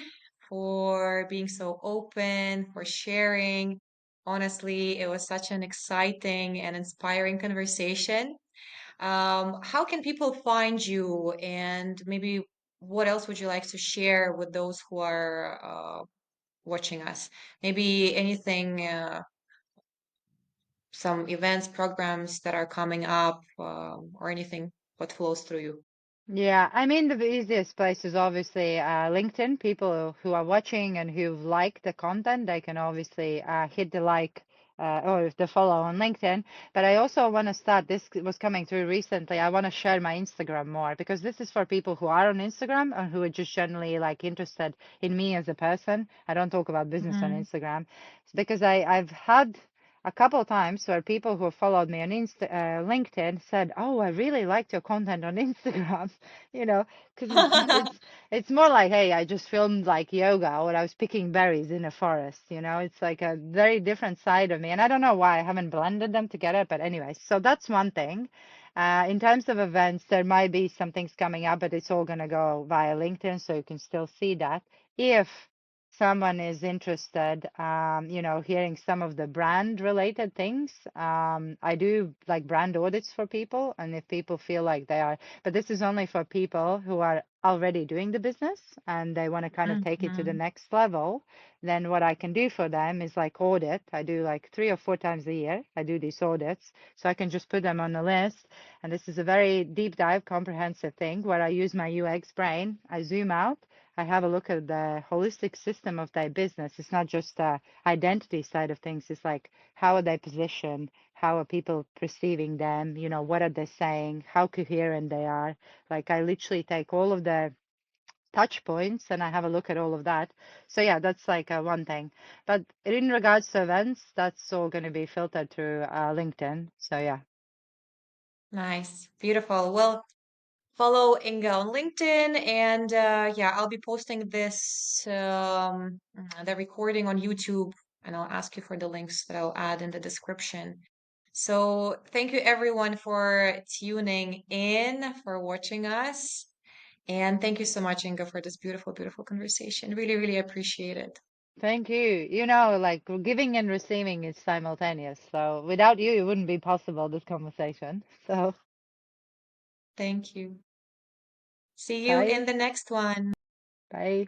[SPEAKER 1] for being so open, for sharing. Honestly, it was such an exciting and inspiring conversation. How can people find you, and maybe what else would you like to share with those who are watching us? Maybe anything, some events, programs that are coming up, or anything what flows through you.
[SPEAKER 2] Yeah, I mean, the easiest place is obviously LinkedIn. People who are watching and who've liked the content, they can obviously hit the like or the follow on LinkedIn. But I also want to start, this was coming through recently. I want to share my Instagram more because this is for people who are on Instagram and who are just generally like interested in me as a person. I don't talk about business on
[SPEAKER 1] Mm-hmm.
[SPEAKER 2] Instagram. It's because I've had a couple of times where people who followed me on LinkedIn said, "Oh, I really liked your content on Instagram," you know, because it's more like, "Hey, I just filmed like yoga or I was picking berries in a forest," It's like a very different side of me, and I don't know why I haven't blended them together, but anyway, so that's one thing. In terms of events, there might be some things coming up, but it's all gonna go via LinkedIn, so you can still see that. If someone is interested, hearing some of the brand related things, I do like brand audits for people. And if people feel like they are, but this is only for people who are already doing the business and they want to kind of take it to the
[SPEAKER 1] Hmm.
[SPEAKER 2] next level, then what I can do for them is like audit. I do like 3 or 4 times a year. I do these audits. So I can just put them on the list. And this is a very deep dive, comprehensive thing where I use my UX brain. I zoom out. I have a look at the holistic system of their business. It's not just the identity side of things. It's like how are they positioned? How are people perceiving them? What are they saying? How coherent they are? Like I literally take all of the touch points and I have a look at all of that. So yeah, that's like one thing. But in regards to events, that's all going to be filtered through LinkedIn. So yeah.
[SPEAKER 1] Nice. Beautiful. Well, follow Inga on LinkedIn, and yeah, I'll be posting this the recording on YouTube, and I'll ask you for the links that I'll add in the description. So thank you everyone for tuning in, for watching us, and thank you so much, Inga, for this beautiful, beautiful conversation. Really, really appreciate it.
[SPEAKER 2] Thank you. Like giving and receiving is simultaneous. So without you, it wouldn't be possible, this conversation. So
[SPEAKER 1] Thank you. See you in
[SPEAKER 2] bye.
[SPEAKER 1] the next one.
[SPEAKER 2] Bye.